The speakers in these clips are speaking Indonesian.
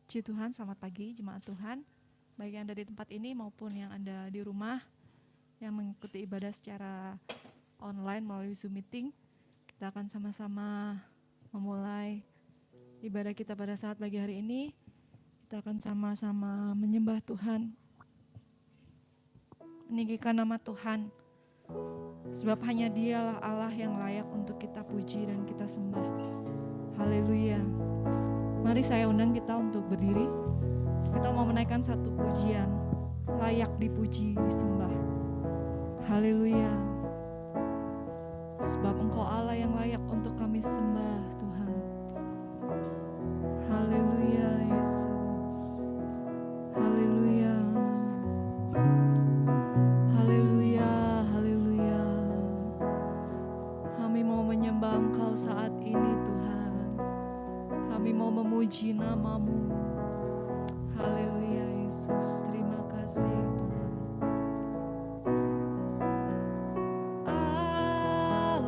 Puji Tuhan, selamat pagi jemaat Tuhan, baik yang ada di tempat ini maupun yang ada di rumah, yang mengikuti ibadah secara online melalui Zoom meeting. Kita akan sama-sama memulai ibadah kita pada saat pagi hari ini. Kita akan sama-sama menyembah Tuhan, meninggikan nama Tuhan, sebab hanya Dialah Allah yang layak untuk kita puji dan kita sembah. Haleluya. Mari saya undang kita untuk berdiri. Kita mau menaikkan satu pujian, layak dipuji, disembah. Haleluya. Sebab Engkau Allah yang layak untuk kami sembah, Tuhan. Haleluya, Yesus. Haleluya. Haleluya, haleluya. Kami mau menyembah Engkau saat ini, Tuhan. Kami mau memuji nama-Mu. Haleluya, Yesus. Terima kasih, Tuhan.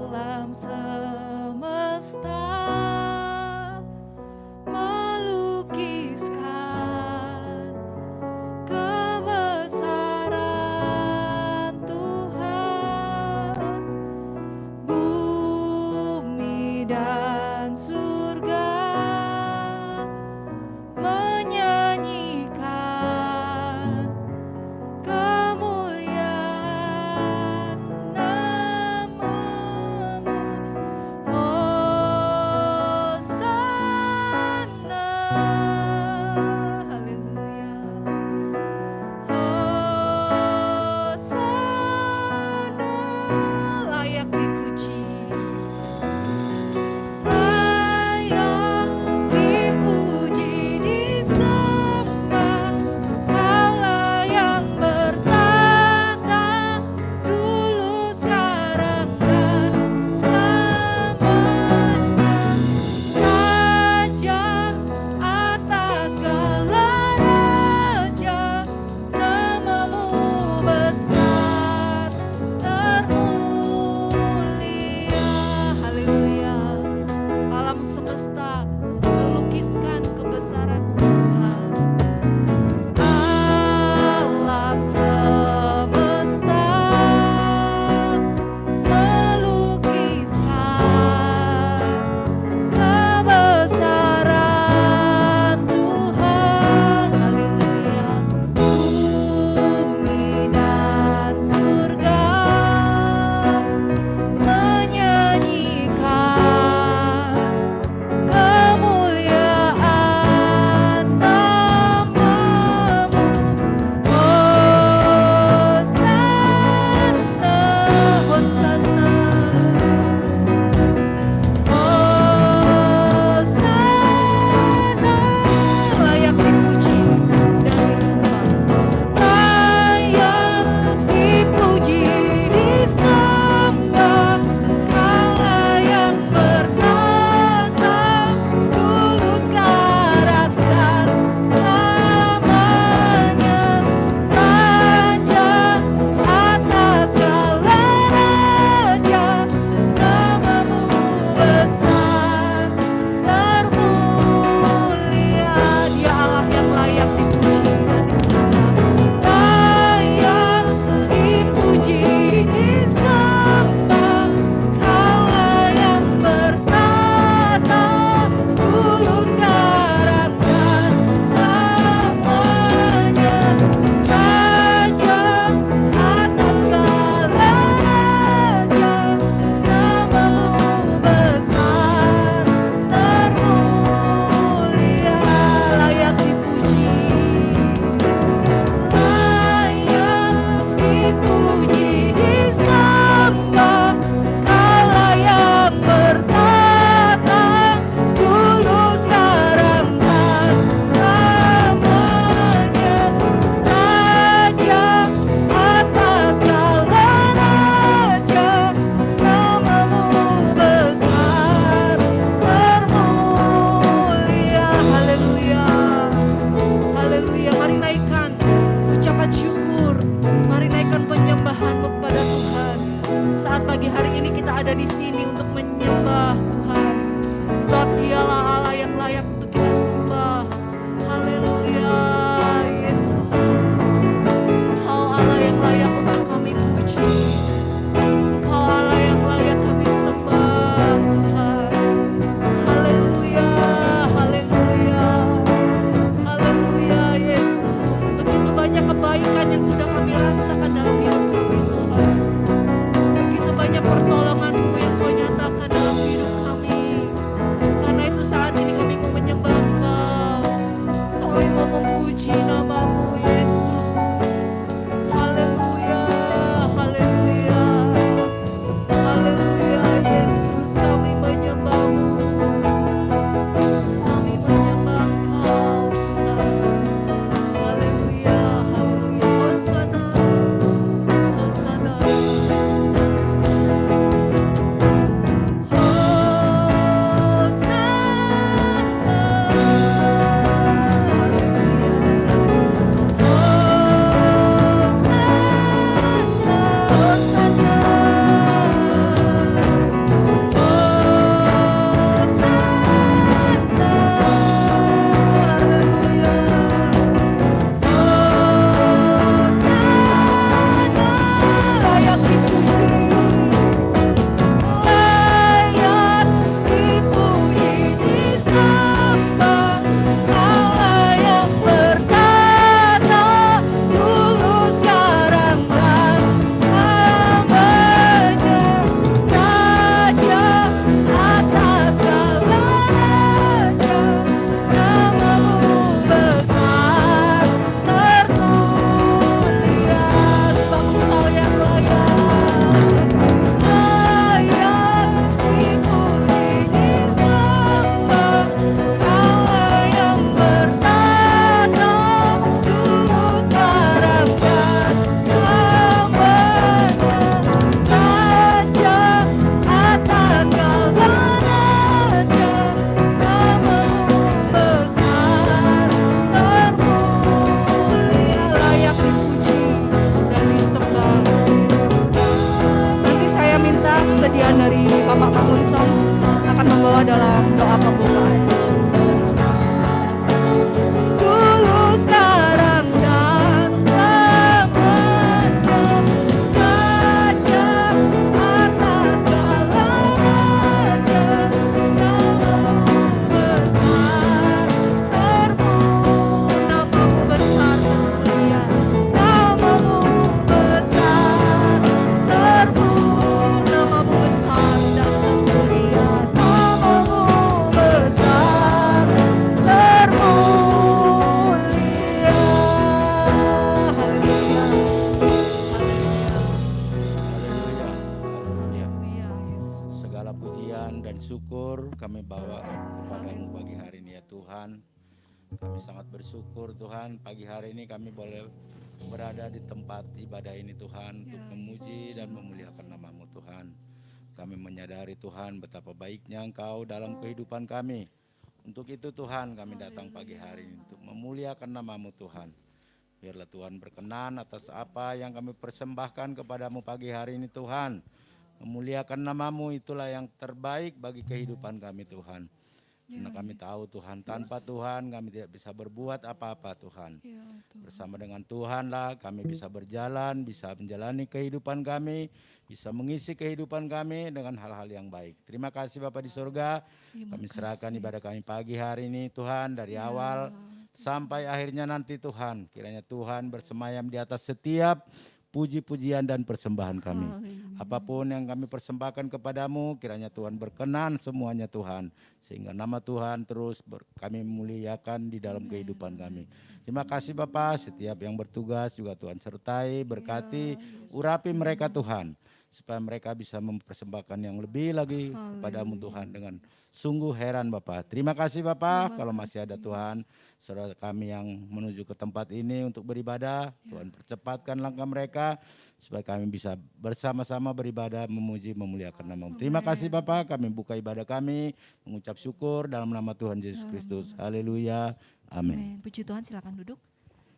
Alam semesta melukiskan kebesaran Tuhan. Bumi dan surga menyanyikan Tuhan. Kami sangat bersyukur Tuhan, pagi hari ini kami boleh berada di tempat ibadah ini Tuhan, untuk memuji dan memuliakan nama-Mu Tuhan. Kami menyadari Tuhan betapa baiknya Engkau dalam kehidupan kami. Untuk itu Tuhan kami datang pagi hari ini untuk memuliakan nama-Mu Tuhan. Biarlah Tuhan berkenan atas apa yang kami persembahkan kepadamu pagi hari ini Tuhan. Memuliakan nama-Mu itulah yang terbaik bagi kehidupan kami Tuhan. Karena kami tahu Tuhan, tanpa Tuhan kami tidak bisa berbuat apa-apa Tuhan. Bersama dengan Tuhanlah kami bisa berjalan, bisa menjalani kehidupan kami, bisa mengisi kehidupan kami dengan hal-hal yang baik. Terima kasih Bapa di surga, kami serahkan ibadah kami pagi hari ini Tuhan, dari awal sampai akhirnya nanti Tuhan. Kiranya Tuhan bersemayam di atas setiap puji-pujian dan persembahan kami. Apapun yang kami persembahkan kepadamu, kiranya Tuhan berkenan semuanya Tuhan. Sehingga nama Tuhan terus kami muliakan di dalam kehidupan kami. Terima kasih Bapa, setiap yang bertugas juga Tuhan sertai, berkati, urapi mereka Tuhan. Supaya mereka bisa mempersembahkan yang lebih lagi kepadamu Tuhan dengan sungguh heran Bapak. Terima kasih Bapak, kalau masih ada Tuhan, saudara kami yang menuju ke tempat ini untuk beribadah, Tuhan percepatkan langkah mereka, supaya kami bisa bersama-sama beribadah, memuji, memuliakan nama-Mu. Terima kasih Bapak, kami buka ibadah kami, mengucap syukur dalam nama Tuhan Yesus Kristus. Haleluya, amin. Puji Tuhan, silakan duduk.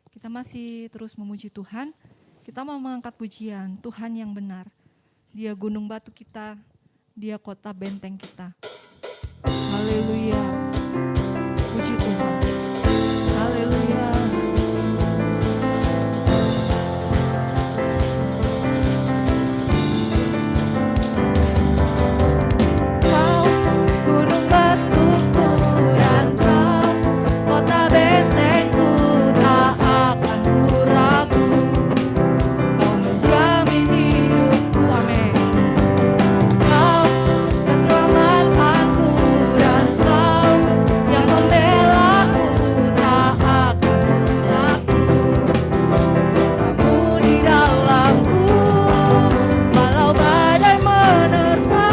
Kita masih terus memuji Tuhan, kita mau mengangkat pujian Tuhan yang benar. Dia gunung batu kita, Dia kota benteng kita. Haleluya. Puji Tuhan. Haleluya. Kau gunung batuku dan kau kota bentengku, tak akan ku ragu. Kau menjamin hidupku, amin. Kau keselamatanku dan kau yang membelaku, tak akan ku takut. Kamu di dalamku, walau badai menerpa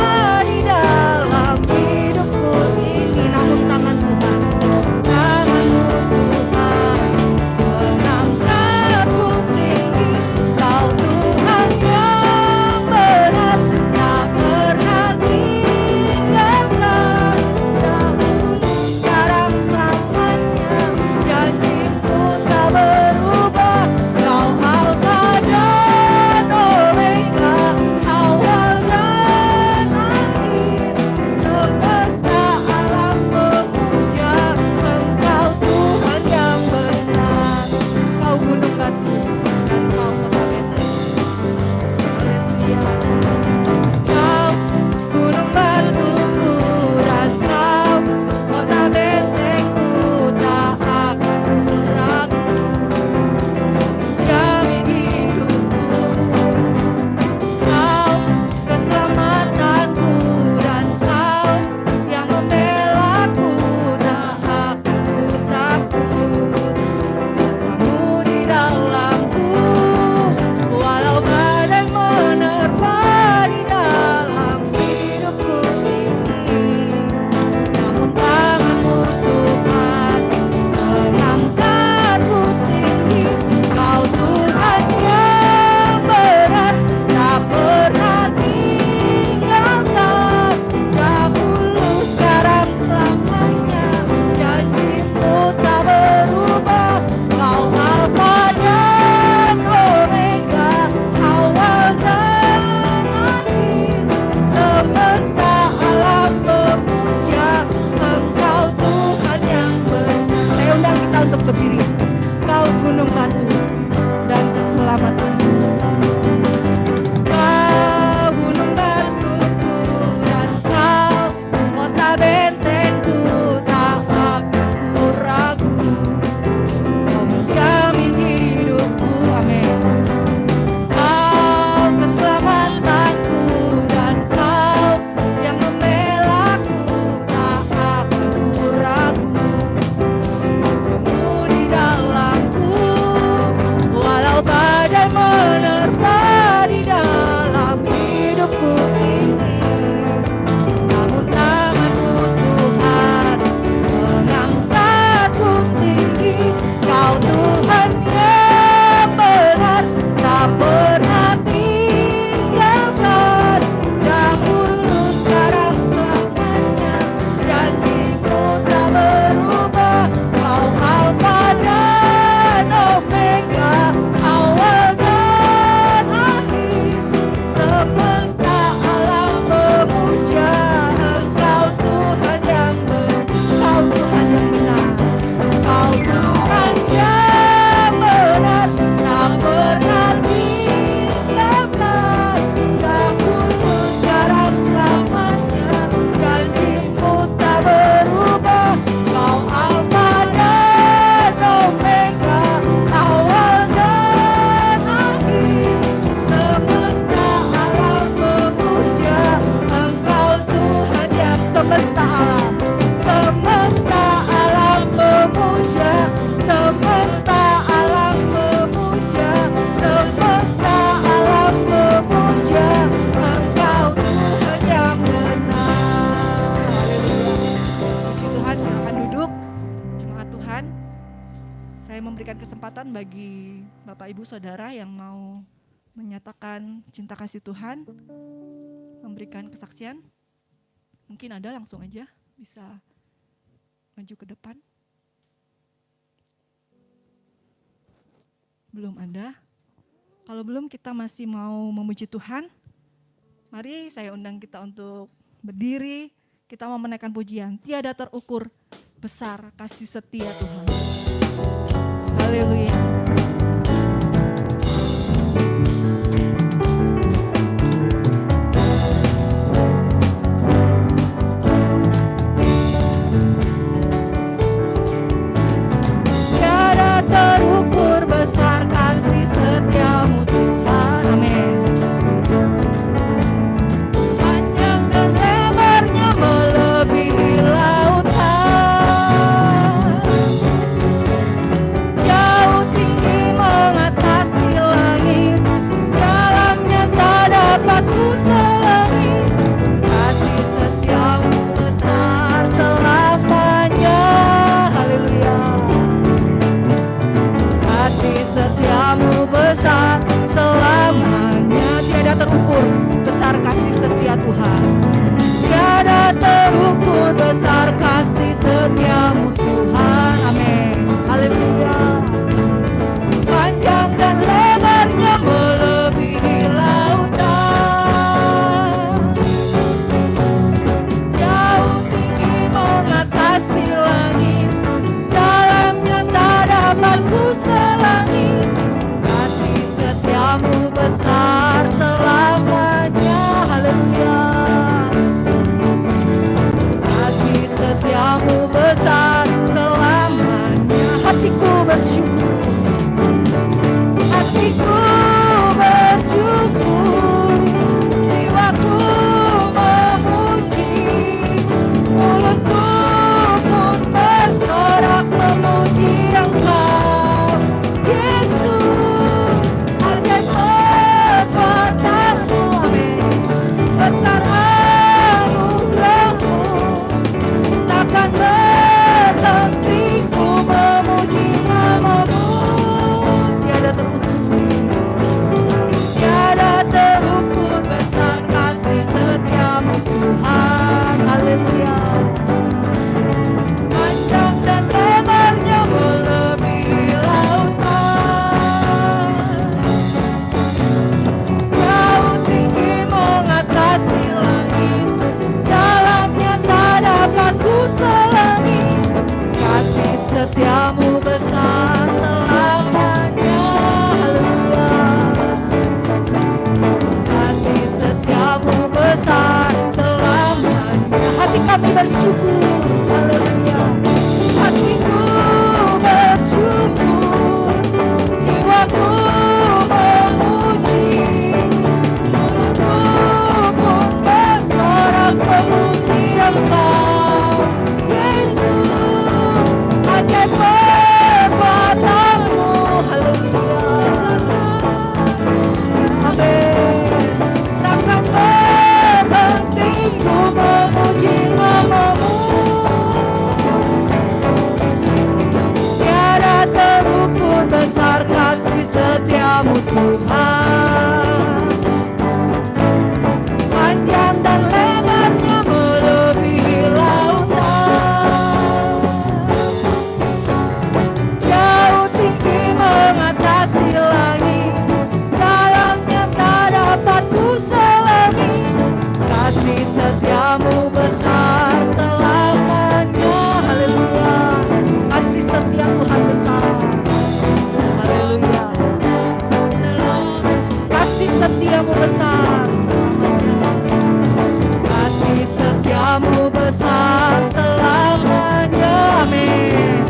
di dalam hidupku ini. Namun tangan Tuhan, tanganmu Tuhan, mengangkatku tinggi. Kau Tuhan yang benar, tak pernah tinggalkan. Dahulu, sekarang, selamanya, janjimu tak berubah. Kau Alfa dan Omega, awal dan akhir. Semesta alam memuja Engkau Tuhan yang benar. Kau gunung batu dan kau kota benteng. Haleluya. Kau gunung batuku dan kau kota bentengku, tak akan ku ragu. Jamin hidupku, kau keselamatanku dan kau yang membelaku, tak akan ku takut. Kamu di dalamku, walau badai menerpa di dalam hidupku ini. Namun tanganmu Tuhan, mengangkatku tinggi. Kau Tuhan yang benar, tak pernah tinggalkan. Dahulu, sekarang, selamanya, janjimu tak berubah. Kau Alfa dan Omega, awal dan akhir. Semesta alam memuja Engkau Tuhan yang benar. Saya undang kita untuk berdiri. Kau gunung batu dan keselamatanku. Kau gunung batuku dan kau kota bentengku, tak akan ku ragu. Kau menjamin hidupku, amin. Kau keselamatanku dan kau yang membelaku, tak akan ku ragu. Kamu di saya memberikan kesempatan bagi Bapak Ibu Saudara yang mau menyatakan cinta kasih Tuhan, memberikan kesaksian. Mungkin ada, langsung aja bisa maju ke depan. Belum ada. Kalau belum, kita masih mau memuji Tuhan. Mari saya undang kita untuk berdiri. Kita mau menaikkan pujian. Tiada terukur besar kasih setia Tuhan. Haleluya. Tiada terukur besar kasih setiamu Tuhan. Amin. Panjang dan lebarnya melebihi lautan, jauh tinggi mengatasi langit, dalamnya tak dapat ku selangi. Kasih setiamu besar selamanya. Haleluya. Kasih setiamu besar selamanya. Tiada terukur besar kasih setia Tuhan. Tiada terukur besar kasih setiamu Tuhan. Amin. Haleluya. Panjang dan lebarnya melebihi lautan, jauh tinggi mengatasi langit, dalamnya tak dapat ku selangi. Kasih setiamu besar selamanya. Haleluya. Kasih setiamu besar selamanya. Hatiku bersyukur, hatiku bersyukur, jiwaku memuji, mulutku pun bersorak memuji Engkau, Yesus. Ajaib kekuatanmu, amin. Besar anugerahmu, takkan berhenti ku memuji namamu. Tiada terukur, tiada terukur besar kasih setiamu Tuhan. Haleluya. Panjang dan lebarnya melebihi lautan, jauh tinggi mengatasi langit, dalamnya tak dapat ku selangi. Kasih setiamu besar selamanya. Haleluya. Kasih setiamu besar selamanya. Hati kami bersyukur. Haleluya. Hatiku bersyukur, jiwaku memuji, mulutku pun bersorak memuji Engkau, Yesus. Ajaib kekuatanmu. Haleluya. Amin. Takkan berhenti ku memuji namamu. Tiada terukur besar kasih setiamu Tuhan. Panjang dan lebarnya melebihi lautan, jauh tinggi mengatasi langit, dalamnya tak dapat ku selangi. Kasih setiamu besar selamanya. Haleluya. Kasih setia Tuhan besar. Haleluya. Kasih setiamu besar selamanya. Kasih setiamu besar selamanya. Amin.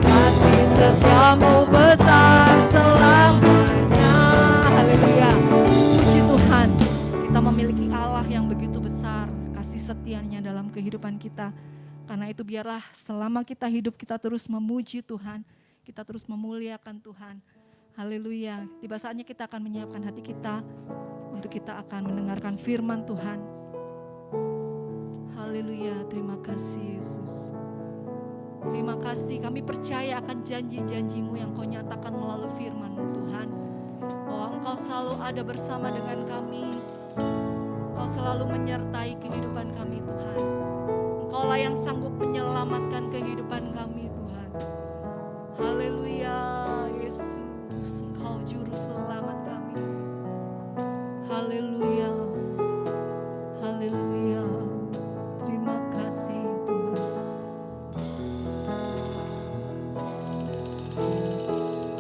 Kasih setiamu besar selamanya. Haleluya. Puji Tuhan, kita memiliki Allah yang begitu besar kasih setianya dalam kehidupan kita. Karena itu biarlah selama kita hidup kita terus memuji Tuhan, kita terus memuliakan Tuhan. Haleluya. Tiba saatnya kita akan menyiapkan hati kita untuk kita akan mendengarkan firman Tuhan. Haleluya. Terima kasih Yesus. Terima kasih kasih. Kami percaya akan janji-janji-Mu yang Kau nyatakan melalui firman-Mu Tuhan. Bahwa Engkau selalu ada bersama dengan kami. Engkau selalu menyertai kehidupan kami Tuhan. Engkaulah yang sanggup menyelamatkan kehidupan kami Tuhan. Haleluya Yesus, Engkau juru selamat kami. Haleluya. Haleluya. Terima kasih Tuhan.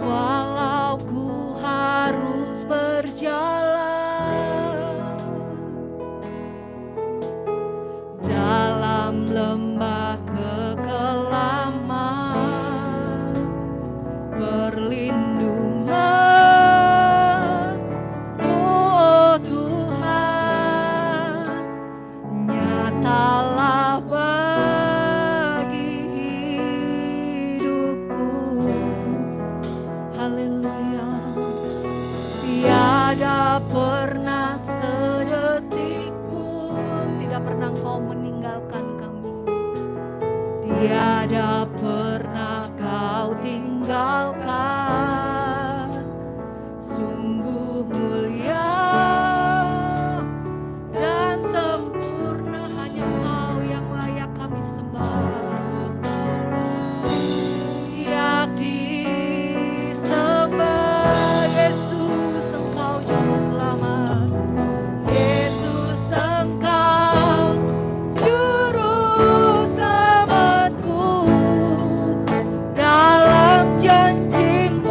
Walau ku harus berjalan dalam lembah kekelaman, perlindungan oh Tuhan nyatalah bagi hidupku. Haleluya. Tiada pernah sedetik pun, tidak pernah Kau meninggalkan kami. Tiada pernah Kau tinggalkan. Sungguh mulia dan sempurna, hanya Kau yang layak kami sembah. Layak disembah Yesus, Engkau juru selamat. Yesus, Engkau juru selamatku. Dalam janji-Mu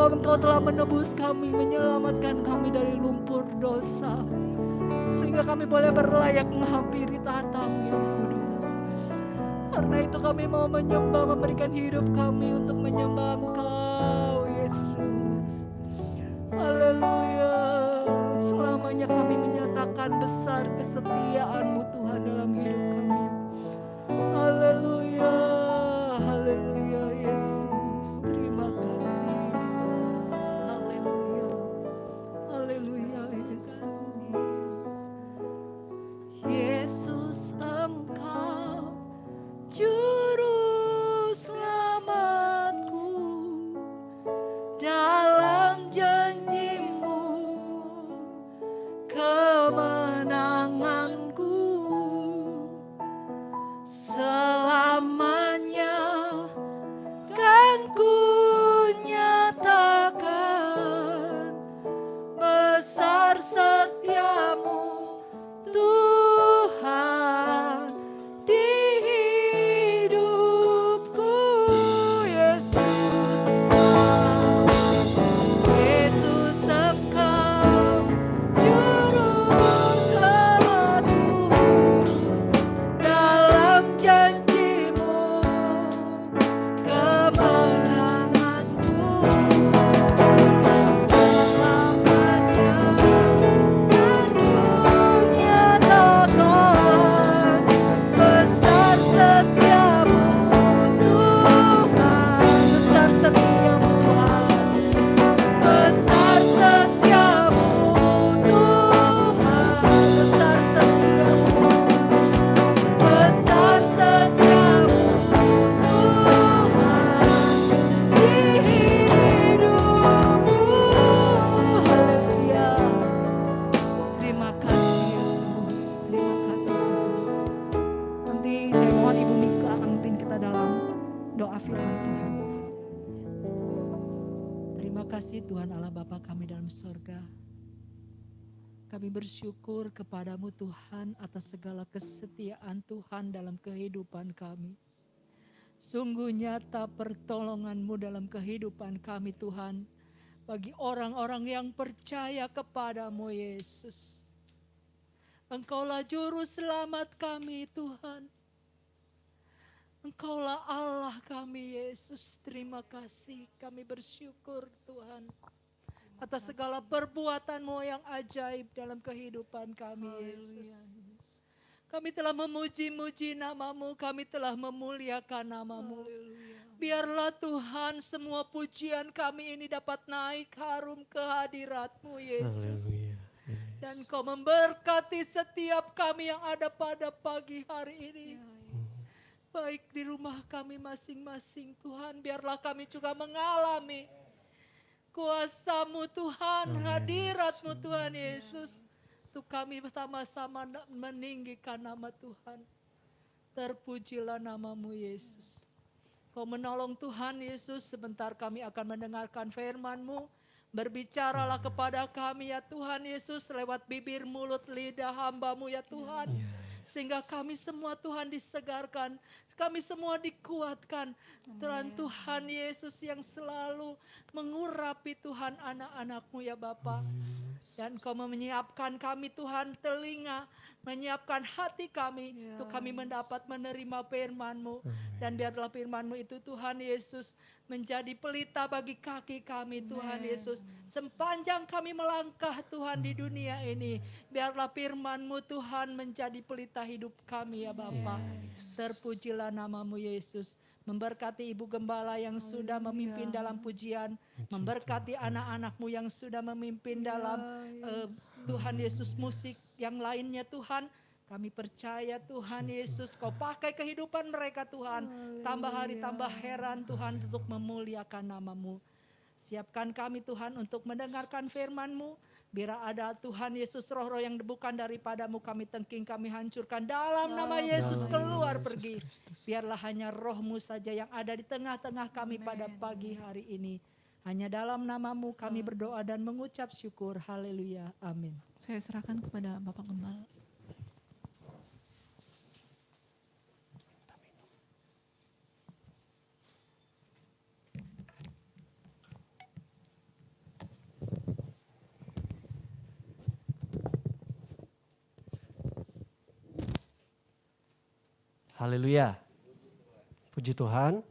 bahwa Engkau telah menebus kami, menyelamatkan kami dari lumpur dosa, sehingga kami boleh berlayak menghampiri tahta-Mu yang kudus. Karena itu kami mau menyembah, memberikan hidup kami untuk menyembah Engkau, Yesus. Haleluya. Selamanya kami menyatakan besar kesetiaan-Mu Tuhan dalam hidup kami. Haleluya. Haleluya Yesus. Terima kasih. Haleluya. Haleluya Yesus. Yesus Engkau Juru selamatku, dalam janji-Mu kemenanganku, selamanya kan ku nyatakan besar setia-Mu Tuhan di hidupku. Yesus Engkau Juru selamatku, dalam janji-Mu kemenanganku, selamanya kan ku nyatakan besar setia-Mu Tuhan, besar setia-Mu Tuhan, besar setia-Mu Tuhan, besar setia-Mu, besar setia-Mu Tuhan di hidupku. Haleluya. Terima kasih Yesus, terima kasih Tuhan. Nanti saya mohon Ibu Mika akan memimpin kita dalam doa firman Tuhan. Terima kasih Tuhan Allah Bapa kami dalam surga. Kami bersyukur kepadamu Tuhan atas segala kesetiaan Tuhan dalam kehidupan kami. Sungguh nyata pertolongan-Mu dalam kehidupan kami Tuhan. Bagi orang-orang yang percaya kepadamu Yesus. Engkaulah juru selamat kami Tuhan. Engkaulah Allah kami Yesus. Terima kasih, kami bersyukur Tuhan atas segala perbuatan-Mu yang ajaib dalam kehidupan kami Yesus. Kami telah memuji-muji nama-Mu, kami telah memuliakan nama-Mu. Biarlah Tuhan semua pujian kami ini dapat naik harum ke hadirat-Mu Yesus. Dan Kau memberkati setiap kami yang ada pada pagi hari ini. Baik di rumah kami masing-masing Tuhan, biarlah kami juga mengalami kuasa-Mu Tuhan, hadirat-Mu Tuhan Yesus. Untuk kami sama-sama meninggikan nama Tuhan. Terpujilah nama-Mu Yesus. Kau menolong Tuhan Yesus, sebentar kami akan mendengarkan firman-Mu. Berbicaralah kepada kami ya Tuhan Yesus lewat bibir, mulut, lidah hamba-Mu ya Tuhan. Sehingga kami semua Tuhan disegarkan, kami semua dikuatkan. Tuhan Yesus yang selalu mengurapi Tuhan anak-anak-Mu ya Bapa. Dan Kau menyiapkan kami Tuhan telinga, menyiapkan hati kami untuk kami mendapat menerima firman-Mu. Dan biarlah firman-Mu itu Tuhan Yesus menjadi pelita bagi kaki kami Tuhan Yesus. Sepanjang kami melangkah Tuhan di dunia ini, biarlah firman-Mu Tuhan menjadi pelita hidup kami ya Bapa. Terpujilah nama-Mu Yesus. Memberkati Ibu Gembala yang sudah memimpin dalam pujian. Memberkati anak-anak-Mu yang sudah memimpin dalam Tuhan Yesus musik yang lainnya Tuhan. Kami percaya Tuhan Yesus Kau pakai kehidupan mereka Tuhan. Tambah hari tambah heran Tuhan untuk memuliakan nama-Mu. Siapkan kami Tuhan untuk mendengarkan firman-Mu. Biar ada Tuhan Yesus roh-roh yang bukan daripada-Mu kami tengking, kami hancurkan dalam nama Yesus, keluar pergi. Biarlah hanya roh-Mu saja yang ada di tengah-tengah kami pada pagi hari ini. Hanya dalam nama-Mu kami berdoa dan mengucap syukur. Haleluya. Amin. Saya serahkan kepada Bapak Gembala. Haleluya. Puji Tuhan.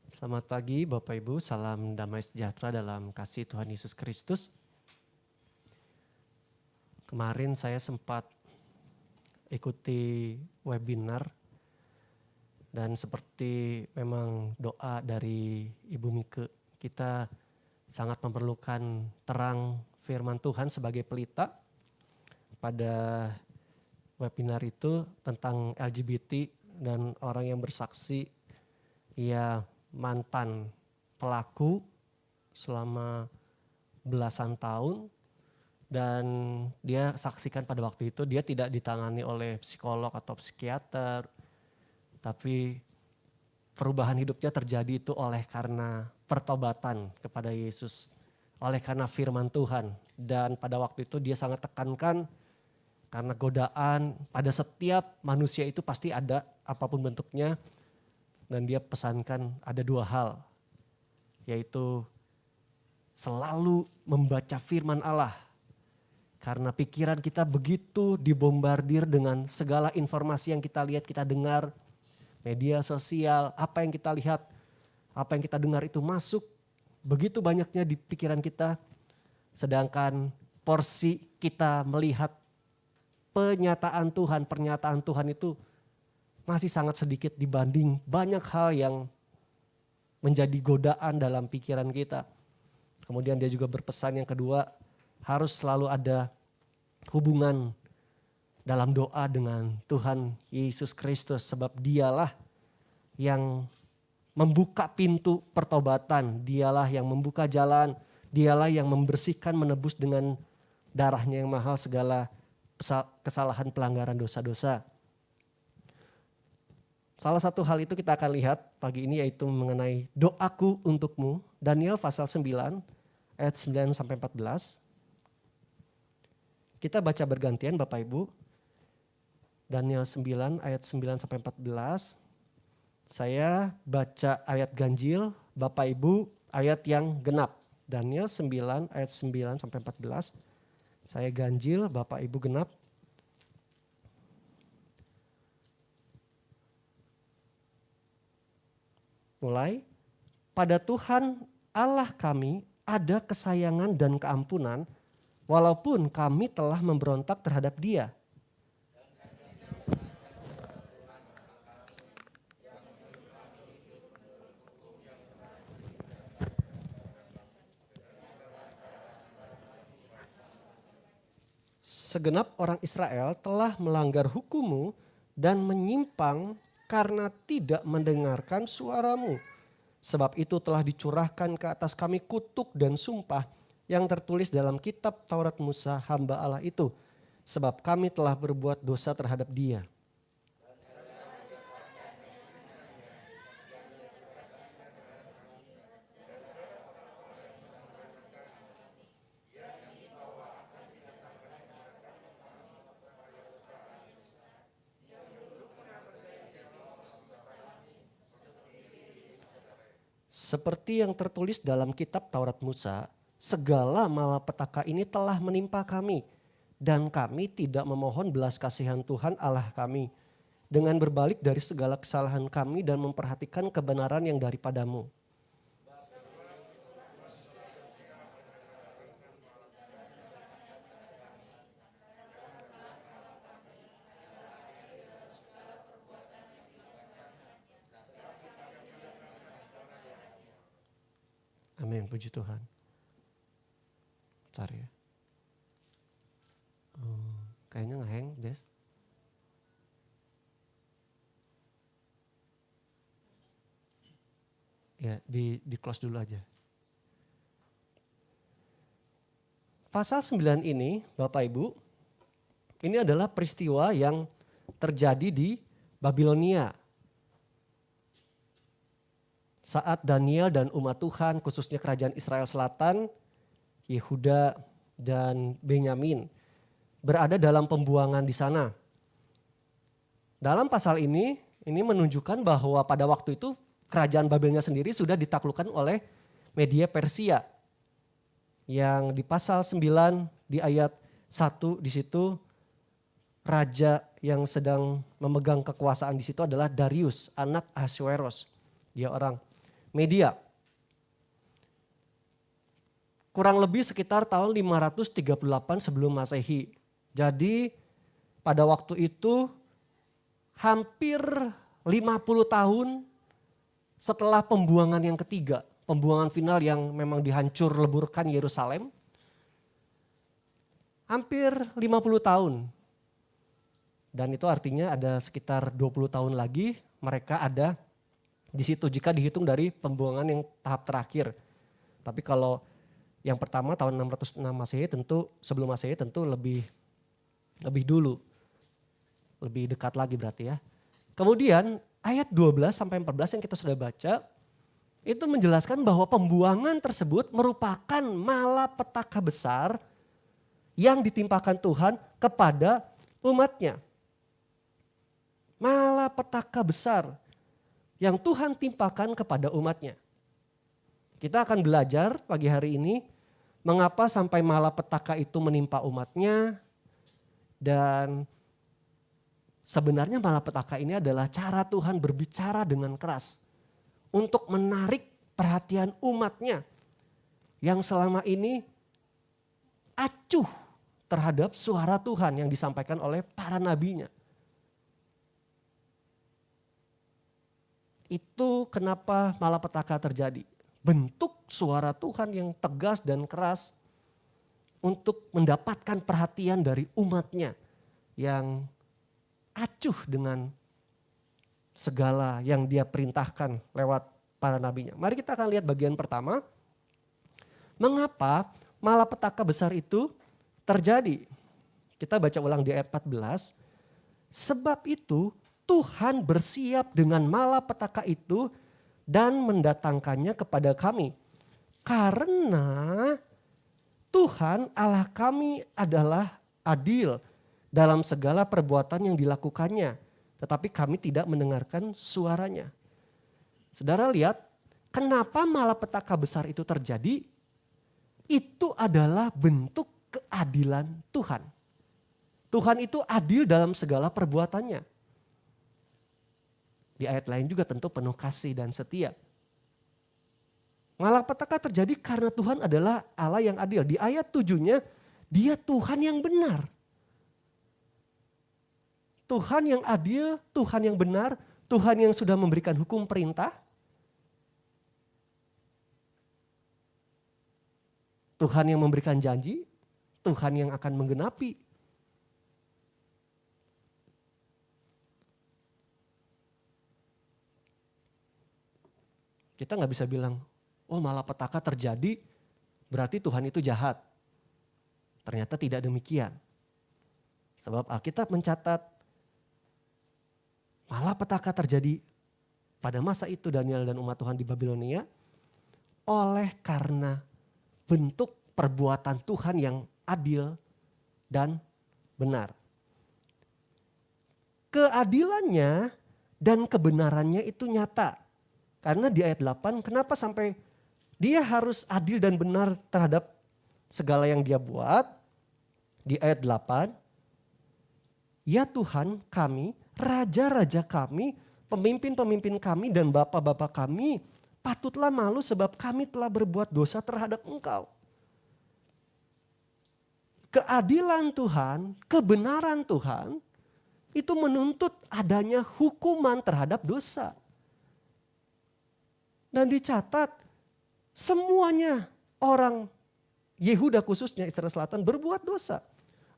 Selamat pagi Bapak Ibu, salam damai sejahtera dalam kasih Tuhan Yesus Kristus. Kemarin saya sempat ikuti webinar dan seperti memang doa dari Ibu Mike, kita sangat memerlukan terang firman Tuhan sebagai pelita. Pada webinar itu tentang LGBT dan orang yang bersaksi ia mantan pelaku selama belasan tahun dan dia saksikan pada waktu itu dia tidak ditangani oleh psikolog atau psikiater, tapi perubahan hidupnya terjadi itu oleh karena pertobatan kepada Yesus, oleh karena firman Tuhan. Dan pada waktu itu dia sangat tekankan karena godaan pada setiap manusia itu pasti ada apapun bentuknya. Dan dia pesankan ada dua hal, yaitu selalu membaca firman Allah. Karena pikiran kita begitu dibombardir dengan segala informasi yang kita lihat, kita dengar, media sosial, apa yang kita lihat, apa yang kita dengar itu masuk begitu banyaknya di pikiran kita. Sedangkan porsi kita melihat pernyataan Tuhan itu masih sangat sedikit dibanding banyak hal yang menjadi godaan dalam pikiran kita. Kemudian dia juga berpesan yang kedua, harus selalu ada hubungan dalam doa dengan Tuhan Yesus Kristus. Sebab dialah yang membuka pintu pertobatan, dialah yang membuka jalan, dialah yang membersihkan, menebus dengan darahnya yang mahal segala kesalahan, pelanggaran, dosa-dosa. Salah satu hal itu kita akan lihat pagi ini yaitu mengenai doaku untukmu. Daniel pasal 9 ayat 9 sampai 14. Kita baca bergantian Bapak Ibu. Daniel 9 ayat 9 sampai 14. Saya baca ayat ganjil, Bapak Ibu ayat yang genap. Daniel 9 ayat 9 sampai 14. Saya ganjil, Bapak Ibu genap. Mulai, pada Tuhan Allah kami ada kesayangan dan keampunan, walaupun kami telah memberontak terhadap Dia. Segenap orang Israel telah melanggar hukum-Mu dan menyimpang karena tidak mendengarkan suaramu. Sebab itu telah dicurahkan ke atas kami kutuk dan sumpah yang tertulis dalam kitab Taurat Musa hamba Allah itu. Sebab kami telah berbuat dosa terhadap Dia. Seperti yang tertulis dalam kitab Taurat Musa, segala malapetaka ini telah menimpa kami, dan kami tidak memohon belas kasihan Tuhan Allah kami, dengan berbalik dari segala kesalahan kami dan memperhatikan kebenaran yang daripadamu. Amin, puji Tuhan. Bentar ya. Kayaknya ngehang, Des. Ya, di close dulu aja. Pasal 9 ini, Bapak Ibu, ini adalah peristiwa yang terjadi di Babilonia. Saat Daniel dan umat Tuhan, khususnya kerajaan Israel Selatan, Yehuda dan Benyamin, berada dalam pembuangan di sana. Dalam pasal ini menunjukkan bahwa pada waktu itu kerajaan Babelnya sendiri sudah ditaklukkan oleh Media Persia. Yang di pasal 9 di ayat 1 di situ raja yang sedang memegang kekuasaan di situ adalah Darius, anak Ahasuerus. Dia orang Media. Kurang lebih sekitar tahun 538 sebelum Masehi. Jadi pada waktu itu hampir 50 tahun setelah pembuangan yang ketiga, pembuangan final yang memang dihancur leburkan Yerusalem. Hampir 50 tahun. Dan itu artinya ada sekitar 20 tahun lagi mereka ada di situ jika dihitung dari pembuangan yang tahap terakhir. Tapi kalau yang pertama tahun 606 Masehi tentu sebelum Masehi tentu lebih dulu. Lebih dekat lagi berarti ya. Kemudian ayat 12 sampai 14 yang kita sudah baca itu menjelaskan bahwa pembuangan tersebut merupakan malapetaka besar yang ditimpakan Tuhan kepada umatnya. Malapetaka besar yang Tuhan timpakan kepada umatnya. Kita akan belajar pagi hari ini mengapa sampai malapetaka itu menimpa umatnya, dan sebenarnya malapetaka ini adalah cara Tuhan berbicara dengan keras untuk menarik perhatian umatnya yang selama ini acuh terhadap suara Tuhan yang disampaikan oleh para nabinya. Itu kenapa malapetaka terjadi. Bentuk suara Tuhan yang tegas dan keras untuk mendapatkan perhatian dari umatnya yang acuh dengan segala yang dia perintahkan lewat para nabinya. Mari kita akan lihat bagian pertama. Mengapa malapetaka besar itu terjadi? Kita baca ulang di ayat 14. Sebab itu Tuhan bersiap dengan malapetaka itu dan mendatangkannya kepada kami. Karena Tuhan Allah kami adalah adil dalam segala perbuatan yang dilakukannya. Tetapi kami tidak mendengarkan suaranya. Saudara lihat, kenapa malapetaka besar itu terjadi? Itu adalah bentuk keadilan Tuhan. Tuhan itu adil dalam segala perbuatannya. Di ayat lain juga tentu penuh kasih dan setia. Malapetaka terjadi karena Tuhan adalah Allah yang adil. Di ayat 7-nya, Dia Tuhan yang benar. Tuhan yang adil, Tuhan yang benar, Tuhan yang sudah memberikan hukum perintah. Tuhan yang memberikan janji, Tuhan yang akan menggenapi. Kita nggak bisa bilang, oh malapetaka terjadi berarti Tuhan itu jahat. Ternyata tidak demikian. Sebab Alkitab mencatat malapetaka terjadi pada masa itu Daniel dan umat Tuhan di Babilonia oleh karena bentuk perbuatan Tuhan yang adil dan benar. Keadilannya dan kebenarannya itu nyata. Karena di ayat 8, kenapa sampai Dia harus adil dan benar terhadap segala yang Dia buat? Di ayat 8, ya Tuhan kami, raja-raja kami, pemimpin-pemimpin kami dan bapak-bapak kami, patutlah malu sebab kami telah berbuat dosa terhadap Engkau. Keadilan Tuhan, kebenaran Tuhan, itu menuntut adanya hukuman terhadap dosa. Dan dicatat semuanya orang Yehuda khususnya Israel Selatan berbuat dosa.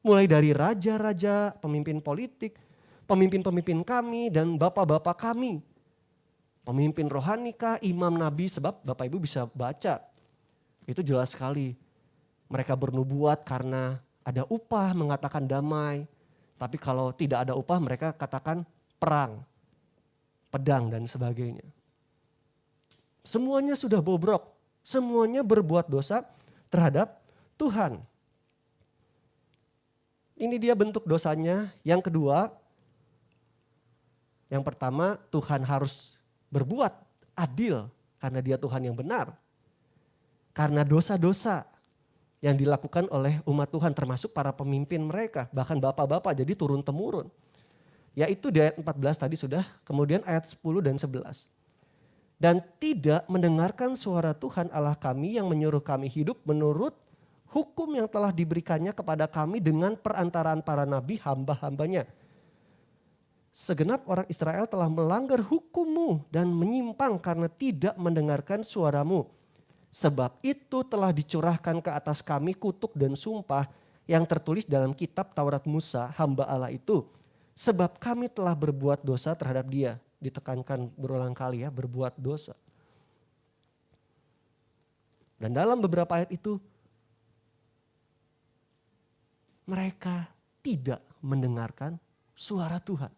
Mulai dari raja-raja, pemimpin politik, pemimpin-pemimpin kami dan bapak-bapak kami. Pemimpin rohani kah, imam nabi, sebab Bapak Ibu bisa baca. Itu jelas sekali. Mereka bernubuat karena ada upah mengatakan damai. Tapi kalau tidak ada upah mereka katakan perang, pedang dan sebagainya. Semuanya sudah bobrok, semuanya berbuat dosa terhadap Tuhan. Ini dia bentuk dosanya. Yang kedua, yang pertama Tuhan harus berbuat adil karena Dia Tuhan yang benar. Karena dosa-dosa yang dilakukan oleh umat Tuhan termasuk para pemimpin mereka, bahkan bapak-bapak, jadi turun-temurun. Yaitu di ayat 14 tadi sudah, kemudian ayat 10 dan 11. Dan tidak mendengarkan suara Tuhan Allah kami yang menyuruh kami hidup menurut hukum yang telah diberikannya kepada kami dengan perantaraan para nabi hamba-hambanya. Segenap orang Israel telah melanggar hukum-Mu dan menyimpang karena tidak mendengarkan suara-Mu. Sebab itu telah dicurahkan ke atas kami kutuk dan sumpah yang tertulis dalam kitab Taurat Musa, hamba Allah itu. Sebab kami telah berbuat dosa terhadap dia. Ditekankan berulang kali ya, berbuat dosa. Dan dalam beberapa ayat itu, mereka tidak mendengarkan suara Tuhan.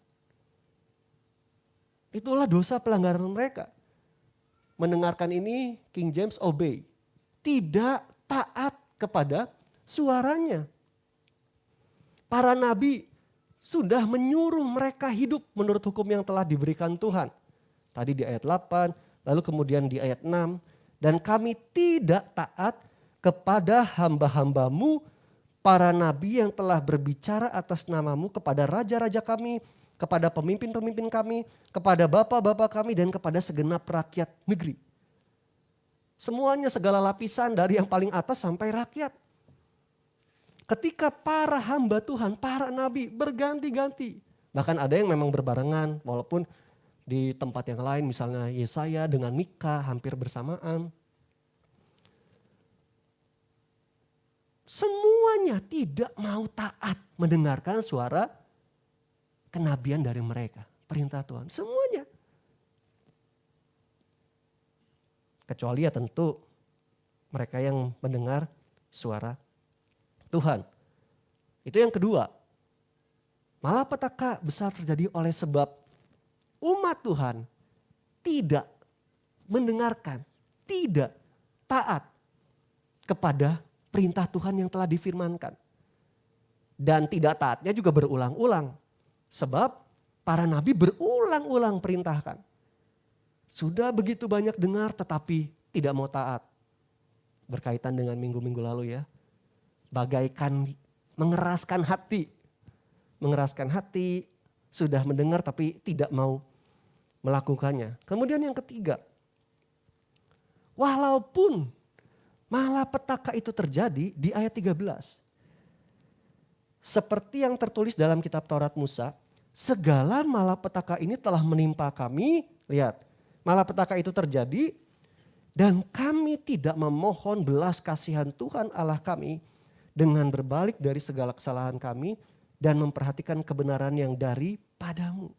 Itulah dosa pelanggaran mereka. Mendengarkan ini King James obey. Tidak taat kepada suaranya. Para nabi sudah menyuruh mereka hidup menurut hukum yang telah diberikan Tuhan. Tadi di ayat 8, lalu kemudian di ayat 6. Dan kami tidak taat kepada hamba-hambamu, para nabi yang telah berbicara atas namamu kepada raja-raja kami, kepada pemimpin-pemimpin kami, kepada bapak-bapak kami, dan kepada segenap rakyat negeri. Semuanya segala lapisan dari yang paling atas sampai rakyat. Ketika para hamba Tuhan, para nabi berganti-ganti. Bahkan ada yang memang berbarengan walaupun di tempat yang lain misalnya Yesaya dengan Mika hampir bersamaan. Semuanya tidak mau taat mendengarkan suara kenabian dari mereka. Perintah Tuhan, semuanya. Kecuali ya tentu mereka yang mendengar suara Tuhan. Itu yang kedua. Malapetaka besar terjadi oleh sebab umat Tuhan tidak mendengarkan, tidak taat kepada perintah Tuhan yang telah difirmankan. Dan tidak taatnya juga berulang-ulang. Sebab para nabi berulang-ulang perintahkan. Sudah begitu banyak dengar tetapi tidak mau taat. Berkaitan dengan minggu-minggu lalu ya. Bagaikan mengeraskan hati. Mengeraskan hati, sudah mendengar tapi tidak mau melakukannya. Kemudian yang ketiga. Walaupun malapetaka itu terjadi di ayat 13. Seperti yang tertulis dalam kitab Taurat Musa, segala malapetaka ini telah menimpa kami. Lihat, malapetaka itu terjadi dan kami tidak memohon belas kasihan Tuhan Allah kami dengan berbalik dari segala kesalahan kami dan memperhatikan kebenaran yang daripadamu.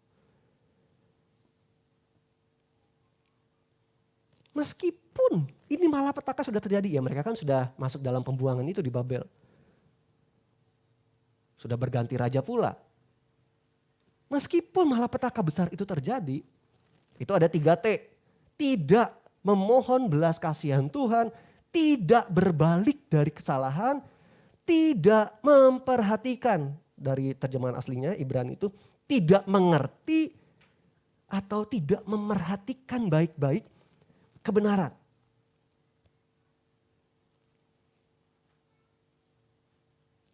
Meskipun ini malapetaka sudah terjadi, ya mereka kan sudah masuk dalam pembuangan itu di Babel. Sudah berganti raja pula. Meskipun malapetaka besar itu terjadi, itu ada 3T. Tidak memohon belas kasihan Tuhan, tidak berbalik dari kesalahan, tidak memperhatikan, dari terjemahan aslinya Ibrani itu, tidak mengerti atau tidak memerhatikan baik-baik kebenaran.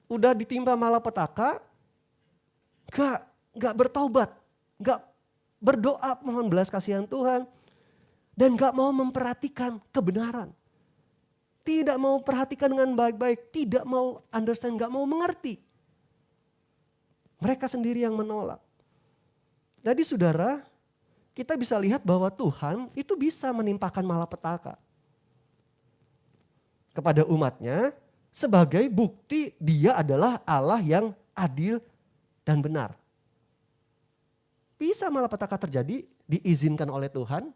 Udah ditimpa malapetaka, gak bertaubat, gak berdoa mohon belas kasihan Tuhan, dan gak mau memperhatikan kebenaran. Tidak mau perhatikan dengan baik-baik, tidak mau understand, gak mau mengerti. Mereka sendiri yang menolak. Jadi saudara, kita bisa lihat bahwa Tuhan itu bisa menimpakan malapetaka kepada umatnya sebagai bukti dia adalah Allah yang adil dan benar. Bisa malapetaka terjadi, diizinkan oleh Tuhan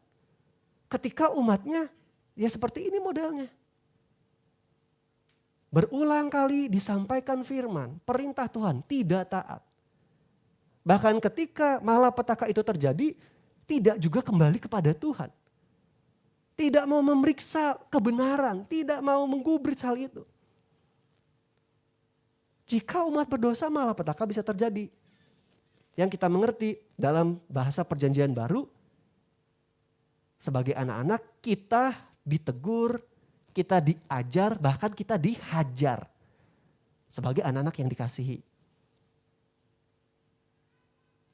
ketika umatnya ya seperti ini modelnya. Berulang kali disampaikan firman, perintah Tuhan tidak taat. Bahkan ketika malapetaka itu terjadi, tidak juga kembali kepada Tuhan. Tidak mau memeriksa kebenaran, tidak mau menggubris hal itu. Jika umat berdosa, malapetaka bisa terjadi. Yang kita mengerti dalam bahasa perjanjian baru, sebagai anak-anak kita ditegur, kita diajar, bahkan kita dihajar sebagai anak-anak yang dikasihi.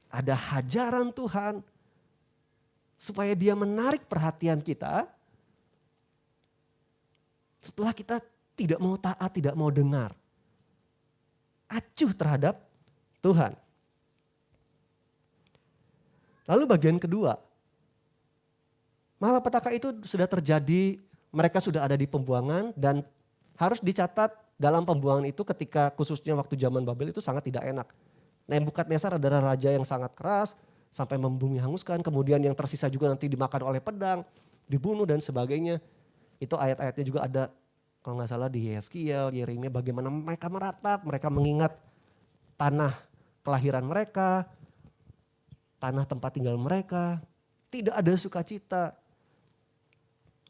Ada hajaran Tuhan supaya dia menarik perhatian kita setelah kita tidak mau taat, tidak mau dengar. Acuh terhadap Tuhan. Lalu bagian kedua, malapetaka itu sudah terjadi, mereka sudah ada di pembuangan dan harus dicatat dalam pembuangan itu ketika khususnya waktu zaman Babel itu sangat tidak enak. Nebukadnezar adalah raja yang sangat keras sampai membumi hanguskan, kemudian yang tersisa juga nanti dimakan oleh pedang, dibunuh dan sebagainya. Itu ayat-ayatnya juga ada kalau nggak salah di Yeskiel, Yeremia, bagaimana mereka meratap, mereka mengingat tanah kelahiran mereka, tanah tempat tinggal mereka, tidak ada sukacita.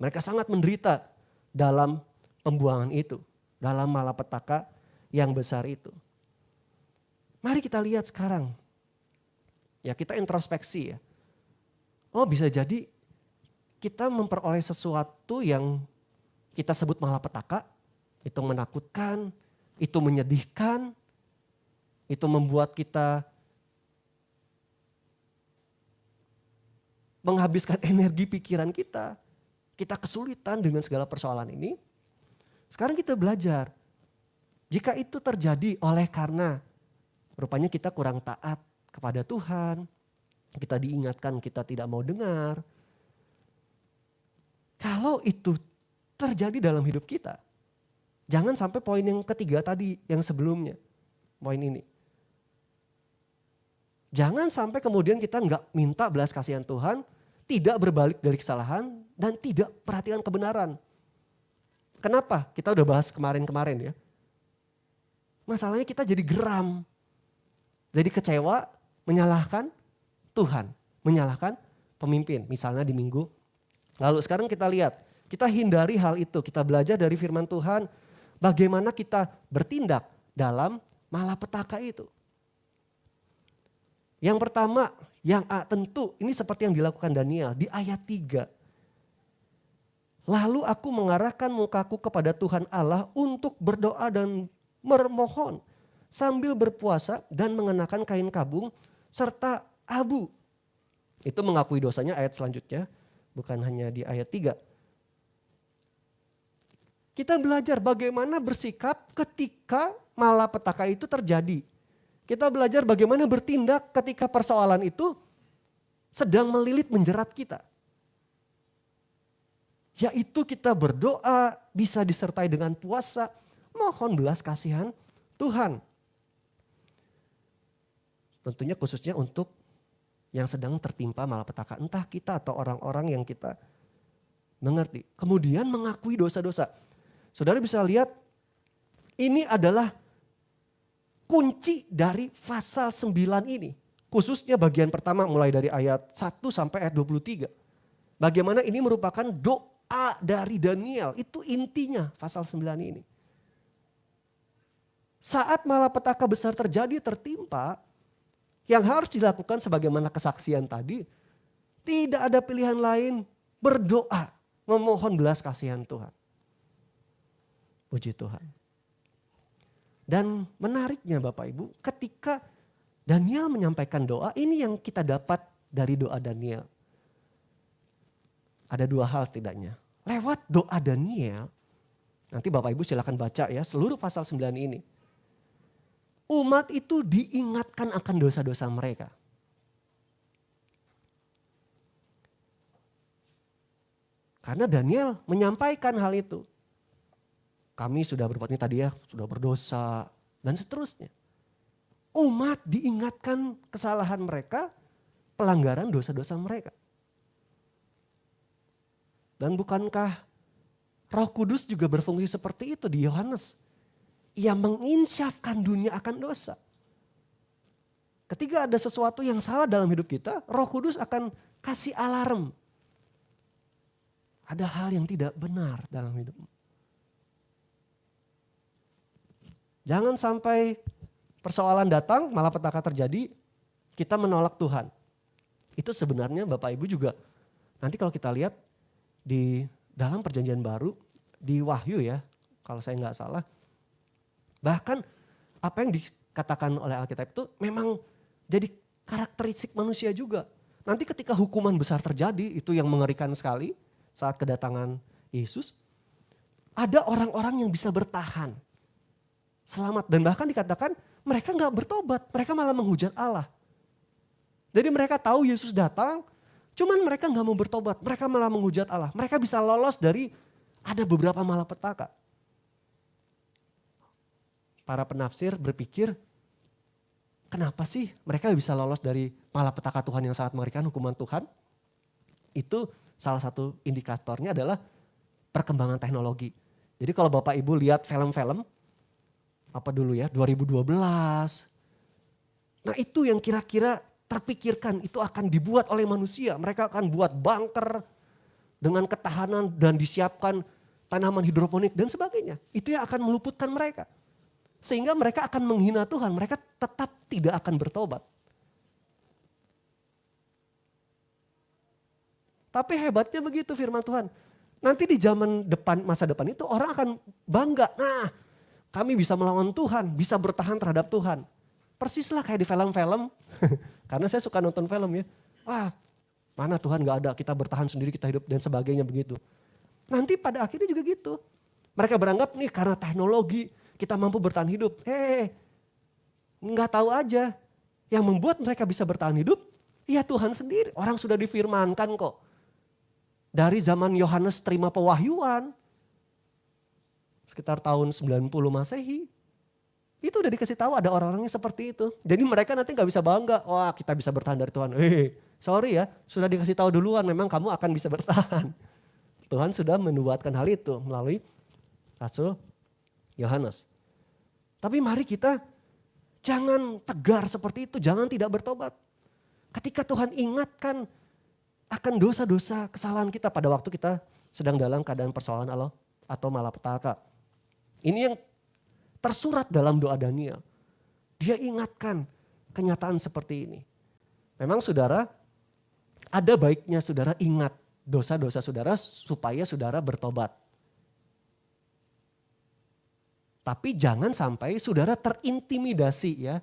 Mereka sangat menderita dalam pembuangan itu, dalam malapetaka yang besar itu. Mari kita lihat sekarang. Ya, kita introspeksi ya. Oh, bisa jadi kita memperoleh sesuatu yang kita sebut malapetaka, itu menakutkan, itu menyedihkan, itu membuat kita menghabiskan energi pikiran kita. Kita kesulitan dengan segala persoalan ini. Sekarang kita belajar, jika itu terjadi oleh karena rupanya kita kurang taat kepada Tuhan, kita diingatkan kita tidak mau dengar. Kalau itu terjadi dalam hidup kita, jangan sampai poin yang ketiga tadi, yang sebelumnya, poin ini. Jangan sampai kemudian kita nggak minta belas kasihan Tuhan, tidak berbalik dari kesalahan, dan tidak perhatikan kebenaran. Kenapa? Kita udah bahas kemarin-kemarin ya. Masalahnya kita jadi geram, jadi kecewa, menyalahkan Tuhan, menyalahkan pemimpin. Misalnya di minggu lalu, sekarang kita lihat, kita hindari hal itu, kita belajar dari firman Tuhan, bagaimana kita bertindak dalam malapetaka itu. Yang pertama, yang tentu ini seperti yang dilakukan Daniel di ayat 3. Lalu aku mengarahkan mukaku kepada Tuhan Allah untuk berdoa dan memohon sambil berpuasa dan mengenakan kain kabung serta abu. Itu mengakui dosanya ayat selanjutnya, bukan hanya di ayat 3. Kita belajar bagaimana bersikap ketika malapetaka itu terjadi. Kita belajar bagaimana bertindak ketika persoalan itu sedang melilit menjerat kita. Yaitu kita berdoa, bisa disertai dengan puasa, mohon belas kasihan Tuhan. Tentunya khususnya untuk yang sedang tertimpa malapetaka, entah kita atau orang-orang yang kita mengerti. Kemudian mengakui dosa-dosa. Saudara bisa lihat, ini adalah kunci dari pasal 9 ini. Khususnya bagian pertama mulai dari ayat 1 sampai ayat 23. Bagaimana ini merupakan doa dari Daniel, itu intinya pasal 9 ini. Saat malapetaka besar terjadi tertimpa, yang harus dilakukan sebagaimana kesaksian tadi, tidak ada pilihan lain, berdoa, memohon belas kasihan Tuhan. Puji Tuhan. Dan menariknya Bapak Ibu, ketika Daniel menyampaikan doa, ini yang kita dapat dari doa Daniel. Ada dua hal setidaknya. Lewat doa Daniel, nanti Bapak Ibu silakan baca ya seluruh pasal 9 ini. Umat itu diingatkan akan dosa-dosa mereka. Karena Daniel menyampaikan hal itu. Kami sudah berbuat ini tadi ya, sudah berdosa dan seterusnya. Umat diingatkan kesalahan mereka, pelanggaran dosa-dosa mereka. Dan bukankah Roh Kudus juga berfungsi seperti itu di Yohanes? Ia menginsyafkan dunia akan dosa. Ketika ada sesuatu yang salah dalam hidup kita, Roh Kudus akan kasih alarm. Ada hal yang tidak benar dalam hidupmu. Jangan sampai persoalan datang, malapetaka terjadi, kita menolak Tuhan. Itu sebenarnya Bapak Ibu juga, nanti kalau kita lihat di dalam perjanjian baru, di Wahyu ya, kalau saya nggak salah. Bahkan apa yang dikatakan oleh Alkitab itu memang jadi karakteristik manusia juga. Nanti ketika hukuman besar terjadi, itu yang mengerikan sekali saat kedatangan Yesus. Ada orang-orang yang bisa bertahan, selamat. Dan bahkan dikatakan mereka nggak bertobat, mereka malah menghujat Allah. Jadi mereka tahu Yesus datang, cuman mereka nggak mau bertobat, mereka malah menghujat Allah. Mereka bisa lolos dari ada beberapa malapetaka. Para penafsir berpikir, kenapa sih mereka bisa lolos dari malapetaka Tuhan yang sangat mengerikan, hukuman Tuhan? Itu salah satu indikatornya adalah perkembangan teknologi. Jadi kalau Bapak Ibu lihat film-film, apa dulu ya, 2012. Nah itu yang kira-kira terpikirkan itu akan dibuat oleh manusia. Mereka akan buat bunker dengan ketahanan dan disiapkan tanaman hidroponik dan sebagainya. Itu yang akan meluputkan mereka. Sehingga mereka akan menghina Tuhan, mereka tetap tidak akan bertobat. Tapi hebatnya begitu firman Tuhan. Nanti di zaman depan, masa depan itu orang akan bangga. Nah kami bisa melawan Tuhan, bisa bertahan terhadap Tuhan. Persislah kayak di film-film. Karena saya suka nonton film ya. Wah mana Tuhan gak ada, kita bertahan sendiri, kita hidup dan sebagainya begitu. Nanti pada akhirnya juga gitu. Mereka beranggap nih karena teknologi kita mampu bertahan hidup. Nggak tahu aja. Yang membuat mereka bisa bertahan hidup, ya Tuhan sendiri. Orang sudah difirmankan kok. Dari zaman Yohanes terima pewahyuan, sekitar tahun 90 Masehi, itu udah dikasih tahu ada orang-orangnya seperti itu. Jadi mereka nanti nggak bisa bangga, wah kita bisa bertahan dari Tuhan. Sorry ya, sudah dikasih tahu duluan memang kamu akan bisa bertahan. Tuhan sudah menubuatkan hal itu melalui Rasul Yohanes. Tapi mari kita jangan tegar seperti itu, jangan tidak bertobat. Ketika Tuhan ingatkan akan dosa-dosa kesalahan kita pada waktu kita sedang dalam keadaan persoalan Allah atau malapetaka. Ini yang tersurat dalam doa Daniel. Dia ingatkan kenyataan seperti ini. Memang saudara, ada baiknya saudara ingat dosa-dosa saudara supaya saudara bertobat. Tapi jangan sampai saudara terintimidasi ya.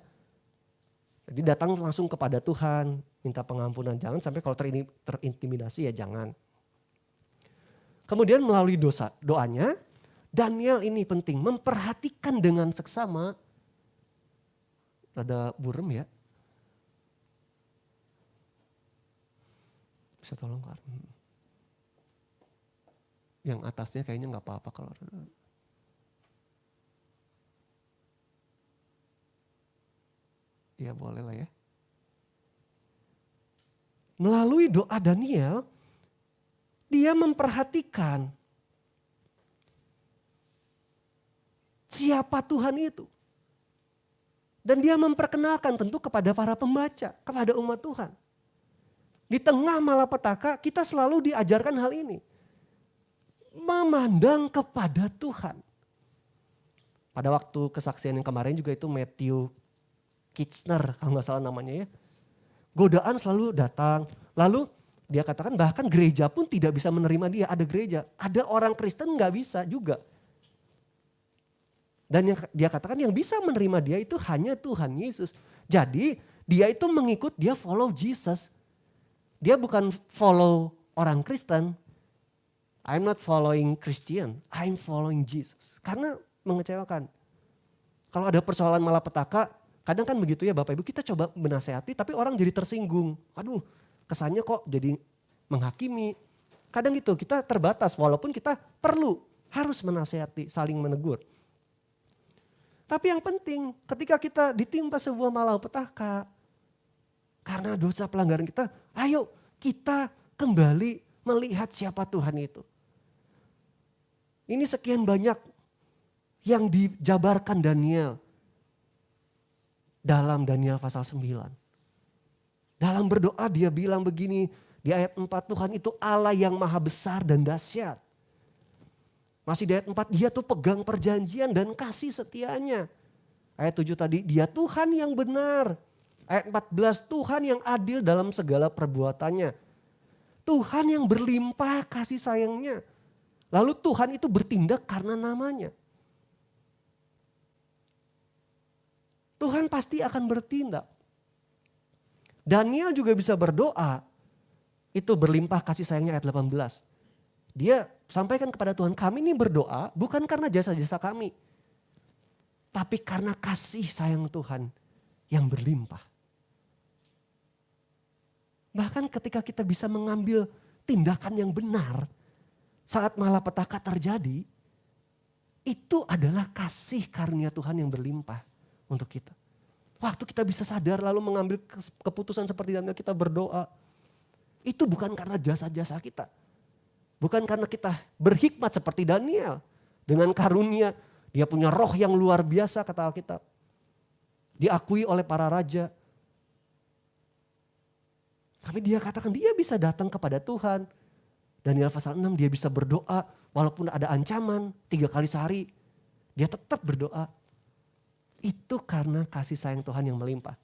Jadi datang langsung kepada Tuhan, minta pengampunan. Jangan sampai kalau terintimidasi ya jangan. Kemudian melalui doanya, Daniel ini penting memperhatikan dengan seksama. Rada burem ya. Bisa tolong Kak? Yang atasnya kayaknya nggak apa-apa kalau ya boleh lah ya. Melalui doa Daniel, dia memperhatikan siapa Tuhan itu. Dan dia memperkenalkan tentu kepada para pembaca, kepada umat Tuhan. Di tengah malapetaka kita selalu diajarkan hal ini. Memandang kepada Tuhan. Pada waktu kesaksian yang kemarin juga itu Matthew Kitchener kalau nggak salah namanya ya. Godaan selalu datang. Lalu dia katakan bahkan gereja pun tidak bisa menerima dia. Ada gereja, ada orang Kristen nggak bisa juga. Dan yang dia katakan yang bisa menerima dia itu hanya Tuhan Yesus. Jadi dia itu mengikut, dia follow Jesus. Dia bukan follow orang Kristen. I'm not following Christian, I'm following Jesus. Karena mengecewakan. Kalau ada persoalan malapetaka, kadang kan begitu ya Bapak Ibu, kita coba menasehati tapi orang jadi tersinggung. Aduh kesannya kok jadi menghakimi. Kadang gitu kita terbatas walaupun kita harus menasehati, saling menegur. Tapi yang penting ketika kita ditimpa sebuah malapetaka karena dosa pelanggaran kita, ayo kita kembali melihat siapa Tuhan itu. Ini sekian banyak yang dijabarkan Daniel dalam Daniel pasal 9. Dalam berdoa dia bilang begini di ayat 4, Tuhan itu Allah yang maha besar dan dahsyat. Masih di ayat 4, dia tuh pegang perjanjian dan kasih setianya. Ayat 7 tadi, dia Tuhan yang benar. Ayat 14, Tuhan yang adil dalam segala perbuatannya. Tuhan yang berlimpah kasih sayangnya. Lalu Tuhan itu bertindak karena namanya. Tuhan pasti akan bertindak. Daniel juga bisa berdoa. Itu berlimpah kasih sayangnya ayat 18. Dia sampaikan kepada Tuhan, kami ini berdoa bukan karena jasa-jasa kami. Tapi karena kasih sayang Tuhan yang berlimpah. Bahkan ketika kita bisa mengambil tindakan yang benar saat malapetaka terjadi, itu adalah kasih karunia Tuhan yang berlimpah untuk kita. Waktu kita bisa sadar lalu mengambil keputusan seperti Daniel, kita berdoa. Itu bukan karena jasa-jasa kita. Bukan karena kita berhikmat seperti Daniel. Dengan karunia, dia punya roh yang luar biasa kata Alkitab. Diakui oleh para raja. Tapi dia katakan dia bisa datang kepada Tuhan. Daniel pasal 6 dia bisa berdoa walaupun ada ancaman 3 kali sehari. Dia tetap berdoa. Itu karena kasih sayang Tuhan yang melimpah.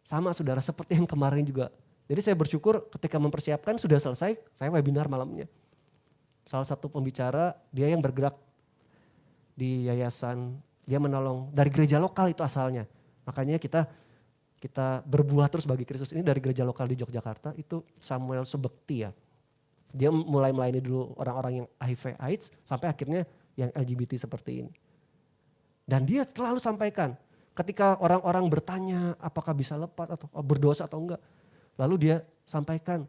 Sama saudara seperti yang kemarin juga. Jadi saya bersyukur ketika mempersiapkan sudah selesai, saya webinar malamnya. Salah satu pembicara dia yang bergerak di yayasan, dia menolong dari gereja lokal itu asalnya. Makanya kita berbuah terus bagi Kristus ini dari gereja lokal di Yogyakarta itu Samuel Subekti ya. Dia mulai melayani dulu orang-orang yang HIV AIDS sampai akhirnya yang LGBT seperti ini. Dan dia selalu sampaikan ketika orang-orang bertanya apakah bisa lepas atau berdosa atau enggak. Lalu dia sampaikan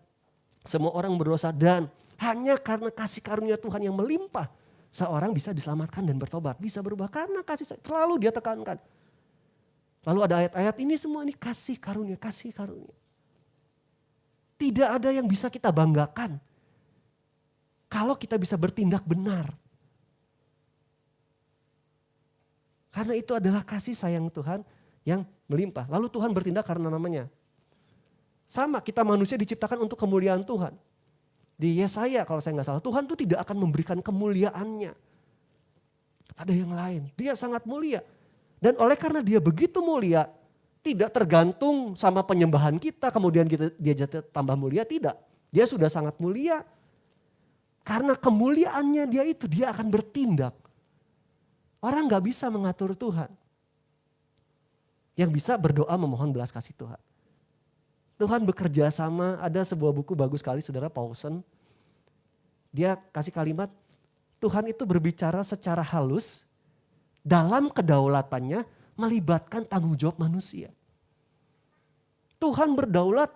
semua orang berdosa dan hanya karena kasih karunia Tuhan yang melimpah seorang bisa diselamatkan dan bertobat. Bisa berubah karena kasih sayang. Selalu dia tekankan. Lalu ada ayat-ayat ini semua ini kasih karunia, kasih karunia. Tidak ada yang bisa kita banggakan kalau kita bisa bertindak benar. Karena itu adalah kasih sayang Tuhan yang melimpah. Lalu Tuhan bertindak karena namanya. Sama kita manusia diciptakan untuk kemuliaan Tuhan. Di Yesaya kalau saya nggak salah Tuhan tuh tidak akan memberikan kemuliaannya kepada yang lain. Dia sangat mulia. Dan oleh karena dia begitu mulia tidak tergantung sama penyembahan kita kemudian dia jadi tambah mulia, tidak. Dia sudah sangat mulia. Karena kemuliaannya dia akan bertindak. Orang gak bisa mengatur Tuhan. Yang bisa berdoa memohon belas kasih Tuhan. Tuhan bekerja sama, ada sebuah buku bagus sekali saudara Paulsen. Dia kasih kalimat, Tuhan itu berbicara secara halus dalam kedaulatannya melibatkan tanggung jawab manusia. Tuhan berdaulat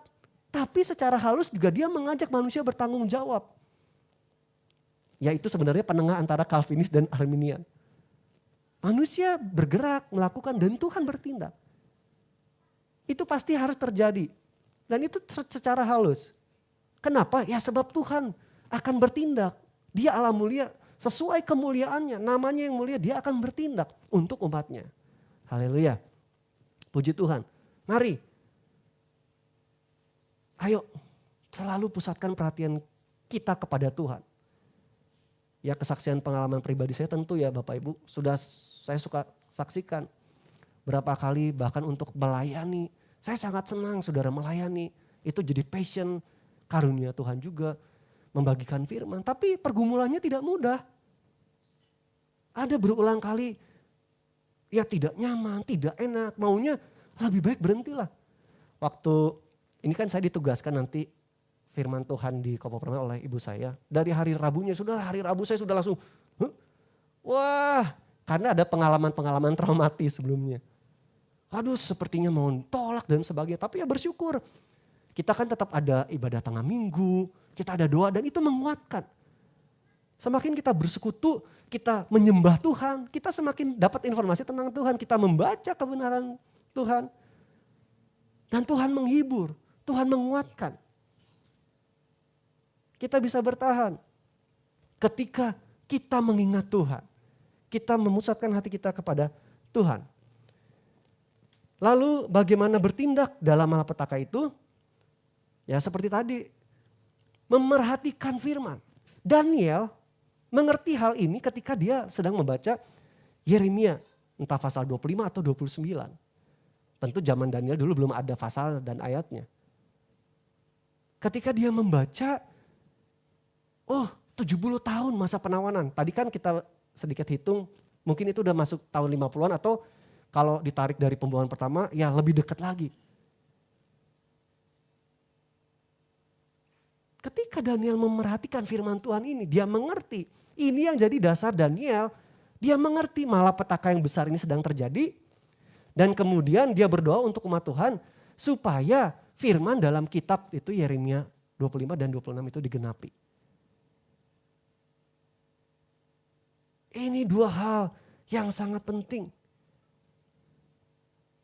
tapi secara halus juga dia mengajak manusia bertanggung jawab. Yaitu sebenarnya penengah antara Calvinis dan Arminian. Manusia bergerak, melakukan dan Tuhan bertindak. Itu pasti harus terjadi. Dan itu secara halus. Kenapa? Ya sebab Tuhan akan bertindak. Dia Allah mulia sesuai kemuliaannya. Namanya yang mulia dia akan bertindak untuk umatnya. Haleluya. Puji Tuhan. Mari. Ayo selalu pusatkan perhatian kita kepada Tuhan. Ya kesaksian pengalaman pribadi saya tentu ya Bapak Ibu. Sudah saya suka saksikan. Berapa kali bahkan untuk melayani. Saya sangat senang saudara melayani. Itu jadi passion, karunia Tuhan juga. Membagikan firman. Tapi pergumulannya tidak mudah. Ada berulang kali. Ya tidak nyaman, tidak enak. Maunya lebih baik berhentilah. Waktu ini kan saya ditugaskan nanti firman Tuhan di Kopo Permai oleh ibu saya. Dari hari Rabunya, hari Rabu saya sudah langsung. Wah, karena ada pengalaman-pengalaman traumatis sebelumnya. Aduh sepertinya mau tolak dan sebagainya. Tapi ya bersyukur. Kita kan tetap ada ibadah tengah minggu. Kita ada doa dan itu menguatkan. Semakin kita bersekutu, kita menyembah Tuhan. Kita semakin dapat informasi tentang Tuhan. Kita membaca kebenaran Tuhan. Dan Tuhan menghibur. Tuhan menguatkan. Kita bisa bertahan. Ketika kita mengingat Tuhan. Kita memusatkan hati kita kepada Tuhan. Lalu bagaimana bertindak dalam malapetaka itu? Ya seperti tadi, memerhatikan firman. Daniel mengerti hal ini ketika dia sedang membaca Yeremia, entah pasal 25 atau 29. Tentu zaman Daniel dulu belum ada pasal dan ayatnya. Ketika dia membaca, oh 70 tahun masa penawanan. Tadi kan kita sedikit hitung, mungkin itu udah masuk tahun 50-an atau kalau ditarik dari pembuangan pertama, ya lebih dekat lagi. Ketika Daniel memerhatikan firman Tuhan ini, dia mengerti. Ini yang jadi dasar Daniel. Dia mengerti malapetaka yang besar ini sedang terjadi. Dan kemudian dia berdoa untuk umat Tuhan supaya firman dalam kitab itu Yeremia 25 dan 26 itu digenapi. Ini dua hal yang sangat penting.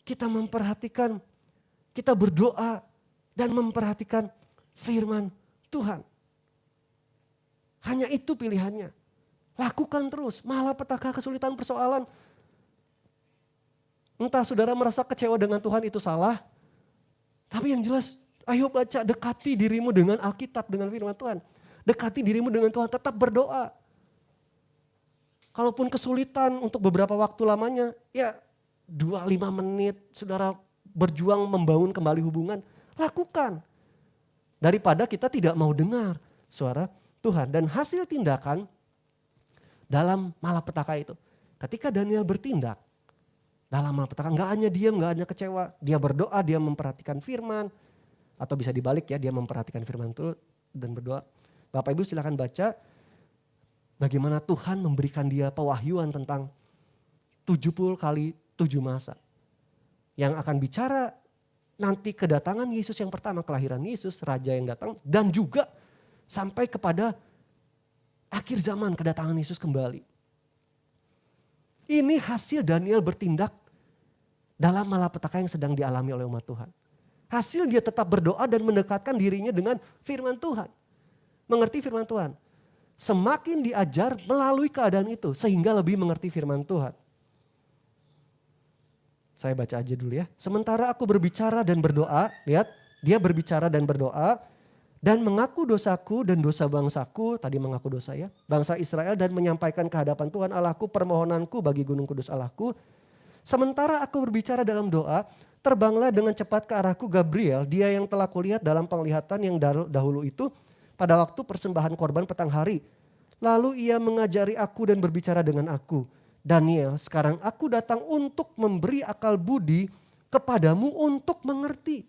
Kita memperhatikan, kita berdoa dan memperhatikan firman Tuhan. Hanya itu pilihannya. Lakukan terus, malapetaka, kesulitan, persoalan. Entah saudara merasa kecewa dengan Tuhan itu salah. Tapi yang jelas, ayo baca, dekati dirimu dengan Alkitab, dengan firman Tuhan. Dekati dirimu dengan Tuhan, tetap berdoa. Kalaupun kesulitan untuk beberapa waktu lamanya, ya 2-5 menit saudara berjuang membangun kembali hubungan, lakukan. Daripada kita tidak mau dengar suara Tuhan. Dan hasil tindakan dalam malapetaka itu. Ketika Daniel bertindak dalam malapetaka, gak hanya diam, gak hanya kecewa. Dia berdoa, dia memperhatikan firman. Atau bisa dibalik ya, dia memperhatikan firman itu dan berdoa. Bapak Ibu silakan baca bagaimana Tuhan memberikan dia pewahyuan tentang 70 kali 7 masa. Yang akan bicara nanti kedatangan Yesus yang pertama, kelahiran Yesus, Raja yang datang. Dan juga sampai kepada akhir zaman kedatangan Yesus kembali. Ini hasil Daniel bertindak dalam malapetaka yang sedang dialami oleh umat Tuhan. Hasil dia tetap berdoa dan mendekatkan dirinya dengan firman Tuhan. Mengerti firman Tuhan. Semakin diajar melalui keadaan itu sehingga lebih mengerti firman Tuhan. Saya baca aja dulu ya. Sementara aku berbicara dan berdoa, lihat dia berbicara dan berdoa dan mengaku dosaku dan dosa bangsaku, tadi mengaku dosa ya, bangsa Israel dan menyampaikan ke hadapan Tuhan Allahku permohonanku bagi gunung kudus Allahku. Sementara aku berbicara dalam doa, terbanglah dengan cepat ke arahku Gabriel, dia yang telah kulihat dalam penglihatan yang dahulu itu pada waktu persembahan korban petang hari. Lalu ia mengajari aku dan berbicara dengan aku. Daniel, sekarang aku datang untuk memberi akal budi kepadamu untuk mengerti.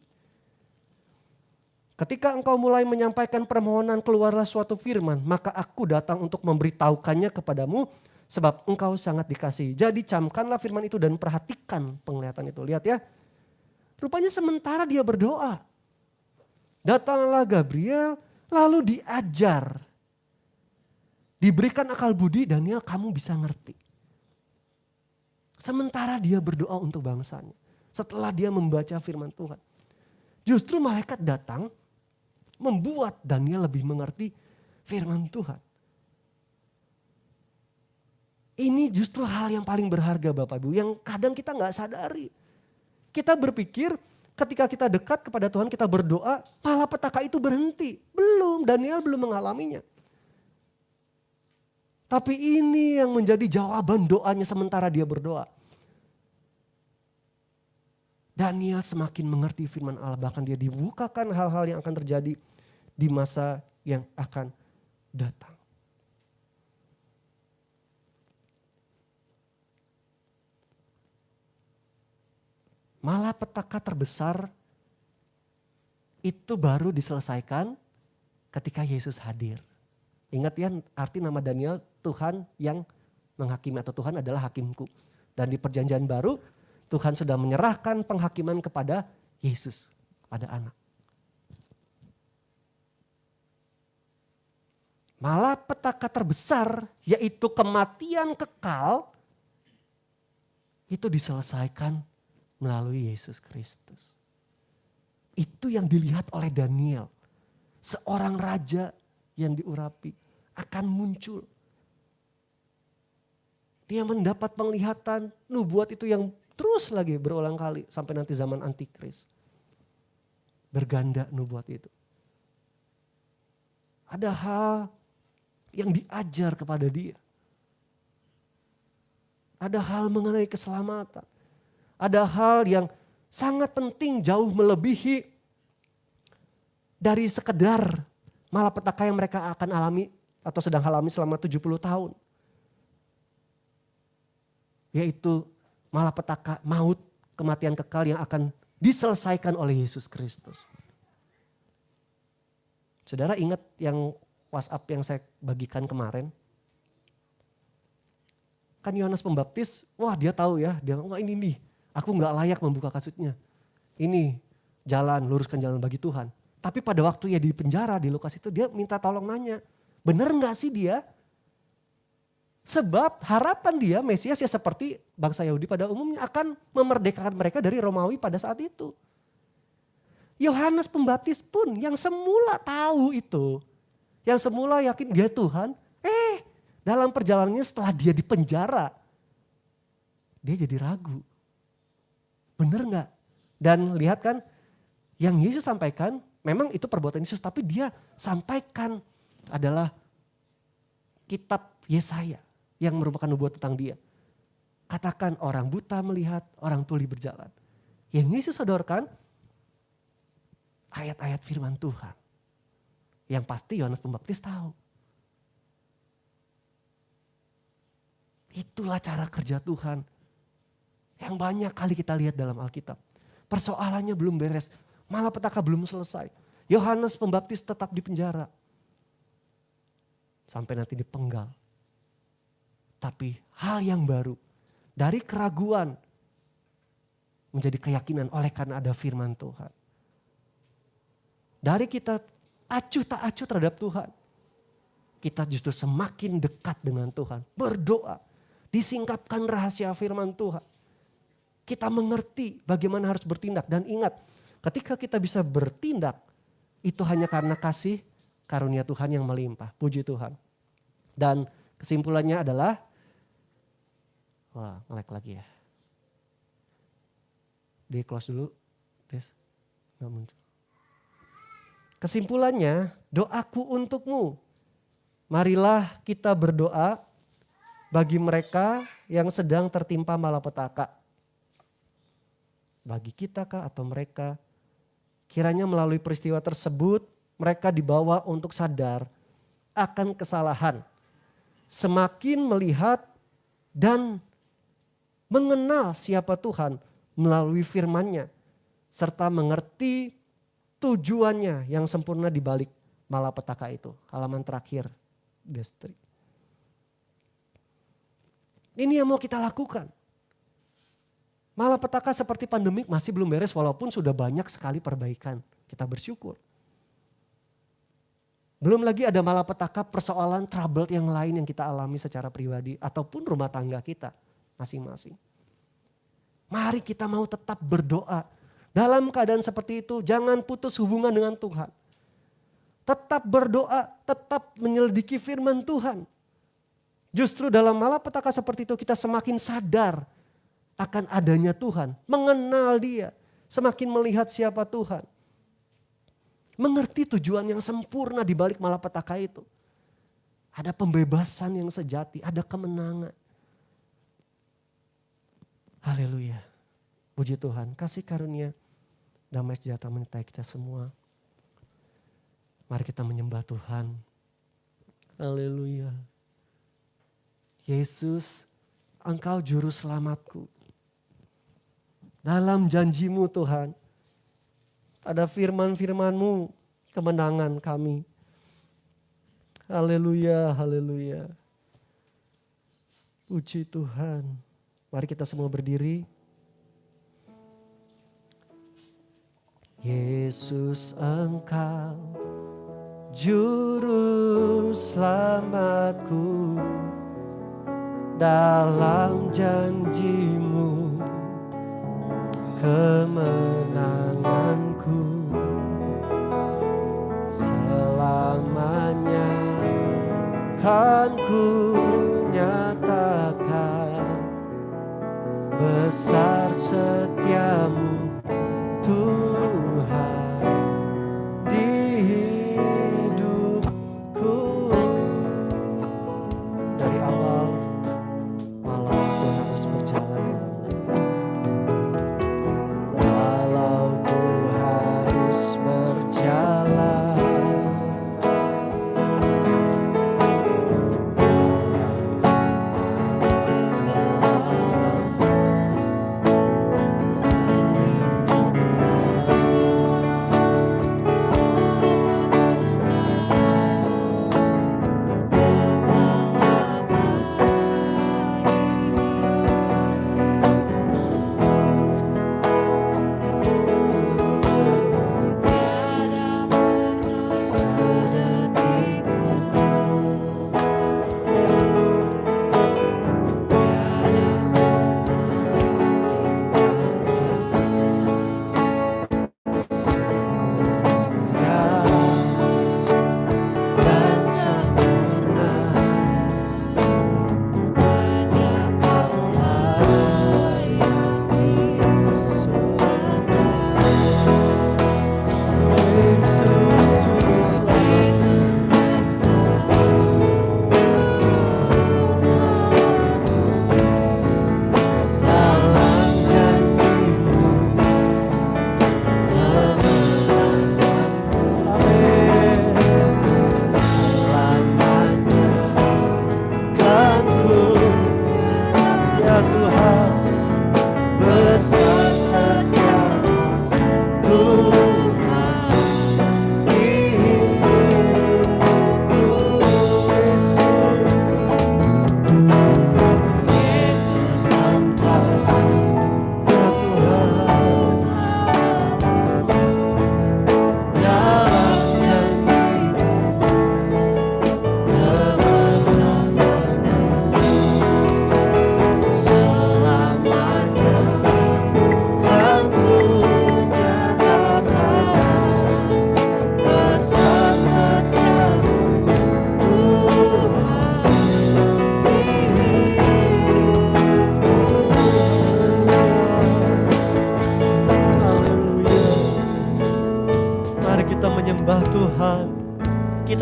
Ketika engkau mulai menyampaikan permohonan keluarlah suatu firman, maka aku datang untuk memberitahukannya kepadamu sebab engkau sangat dikasihi. Jadi camkanlah firman itu dan perhatikan penglihatan itu. Lihat ya, rupanya sementara dia berdoa, datanglah Gabriel lalu diajar. Diberikan akal budi, Daniel kamu bisa ngerti. Sementara dia berdoa untuk bangsanya. Setelah dia membaca firman Tuhan. Justru malaikat datang membuat Daniel lebih mengerti firman Tuhan. Ini justru hal yang paling berharga Bapak Ibu. Yang kadang kita gak sadari. Kita berpikir ketika kita dekat kepada Tuhan kita berdoa malapetaka itu berhenti. Belum, Daniel belum mengalaminya. Tapi ini yang menjadi jawaban doanya sementara dia berdoa. Daniel semakin mengerti firman Allah. Bahkan dia dibukakan hal-hal yang akan terjadi di masa yang akan datang. Malapetaka terbesar itu baru diselesaikan ketika Yesus hadir. Ingat ya arti nama Daniel, Tuhan yang menghakimi atau Tuhan adalah hakimku. Dan di perjanjian baru Tuhan sudah menyerahkan penghakiman kepada Yesus, pada anak. Malapetaka terbesar yaitu kematian kekal itu diselesaikan melalui Yesus Kristus. Itu yang dilihat oleh Daniel. Seorang raja yang diurapi akan muncul. Dia mendapat penglihatan nubuat itu yang terus lagi berulang kali sampai nanti zaman antikris. Berganda nubuat itu. Ada hal yang diajar kepada dia. Ada hal mengenai keselamatan. Ada hal yang sangat penting jauh melebihi dari sekedar malapetaka yang mereka akan alami atau sedang alami selama 70 tahun. Yaitu malapetaka, maut, kematian kekal yang akan diselesaikan oleh Yesus Kristus. Saudara ingat yang WhatsApp yang saya bagikan kemarin? Kan Yohanes Pembaptis, wah dia tahu ya, dia wah ini nih, aku gak layak membuka kasutnya. Ini jalan, luruskan jalan bagi Tuhan. Tapi pada waktu ya di penjara di Lukas itu dia minta tolong nanya, bener gak sih dia? Sebab harapan dia Mesias ya seperti bangsa Yahudi pada umumnya akan memerdekakan mereka dari Romawi pada saat itu. Yohanes Pembaptis pun yang semula tahu itu, yang semula yakin dia Tuhan, dalam perjalanannya setelah dia di penjara, dia jadi ragu. Bener gak? Dan lihat kan, yang Yesus sampaikan memang itu perbuatan Yesus, tapi dia sampaikan adalah kitab Yesaya yang merupakan nubuat tentang dia. Katakan orang buta melihat, orang tuli berjalan. Yang Yesus sodorkan ayat-ayat firman Tuhan. Yang pasti Yohanes Pembaptis tahu. Itulah cara kerja Tuhan yang banyak kali kita lihat dalam Alkitab. Persoalannya belum beres, malapetaka belum selesai. Yohanes Pembaptis tetap di penjara. Sampai nanti dipenggal. Tapi hal yang baru, dari keraguan menjadi keyakinan oleh karena ada firman Tuhan. Dari kita acuh tak acuh terhadap Tuhan, kita justru semakin dekat dengan Tuhan. Berdoa, disingkapkan rahasia firman Tuhan. Kita mengerti bagaimana harus bertindak. Dan ingat, ketika kita bisa bertindak, itu hanya karena kasih karunia Tuhan yang melimpah. Puji Tuhan. Dan kesimpulannya adalah, wah nge-lag lagi ya. Di close dulu, Des. Gak muncul. Kesimpulannya, doaku untukmu. Marilah kita berdoa bagi mereka yang sedang tertimpa malapetaka. Bagi kita kah atau mereka, kiranya melalui peristiwa tersebut mereka dibawa untuk sadar akan kesalahan. Semakin melihat dan mengenal siapa Tuhan melalui firman-Nya. Serta mengerti tujuannya yang sempurna di balik malapetaka itu. Halaman terakhir, Destri. Ini yang mau kita lakukan. Malapetaka seperti pandemik masih belum beres walaupun sudah banyak sekali perbaikan. Kita bersyukur. Belum lagi ada malapetaka persoalan trouble yang lain yang kita alami secara pribadi ataupun rumah tangga kita masing-masing. Mari kita mau tetap berdoa. Dalam keadaan seperti itu jangan putus hubungan dengan Tuhan. Tetap berdoa, tetap menyelidiki firman Tuhan. Justru dalam malapetaka seperti itu kita semakin sadar akan adanya Tuhan. Mengenal Dia, semakin melihat siapa Tuhan. Mengerti tujuan yang sempurna di balik malapetaka itu. Ada pembebasan yang sejati, ada kemenangan. Haleluya. Puji Tuhan, kasih karunia, damai sejahtera menyertai kita semua. Mari kita menyembah Tuhan. Haleluya. Yesus, Engkau juru selamatku. Dalam janji-Mu Tuhan, pada firman-firman-Mu kemenangan kami. Haleluya, haleluya. Puji Tuhan. Mari kita semua berdiri. Yesus Engkau juru selamatku, dalam janji-Mu kemenanganku, selamanya kan ku nyatakan besar setiamu Tuhan di hidupku. Dari awal malam aku harus berjalan, walau ku harus berjalan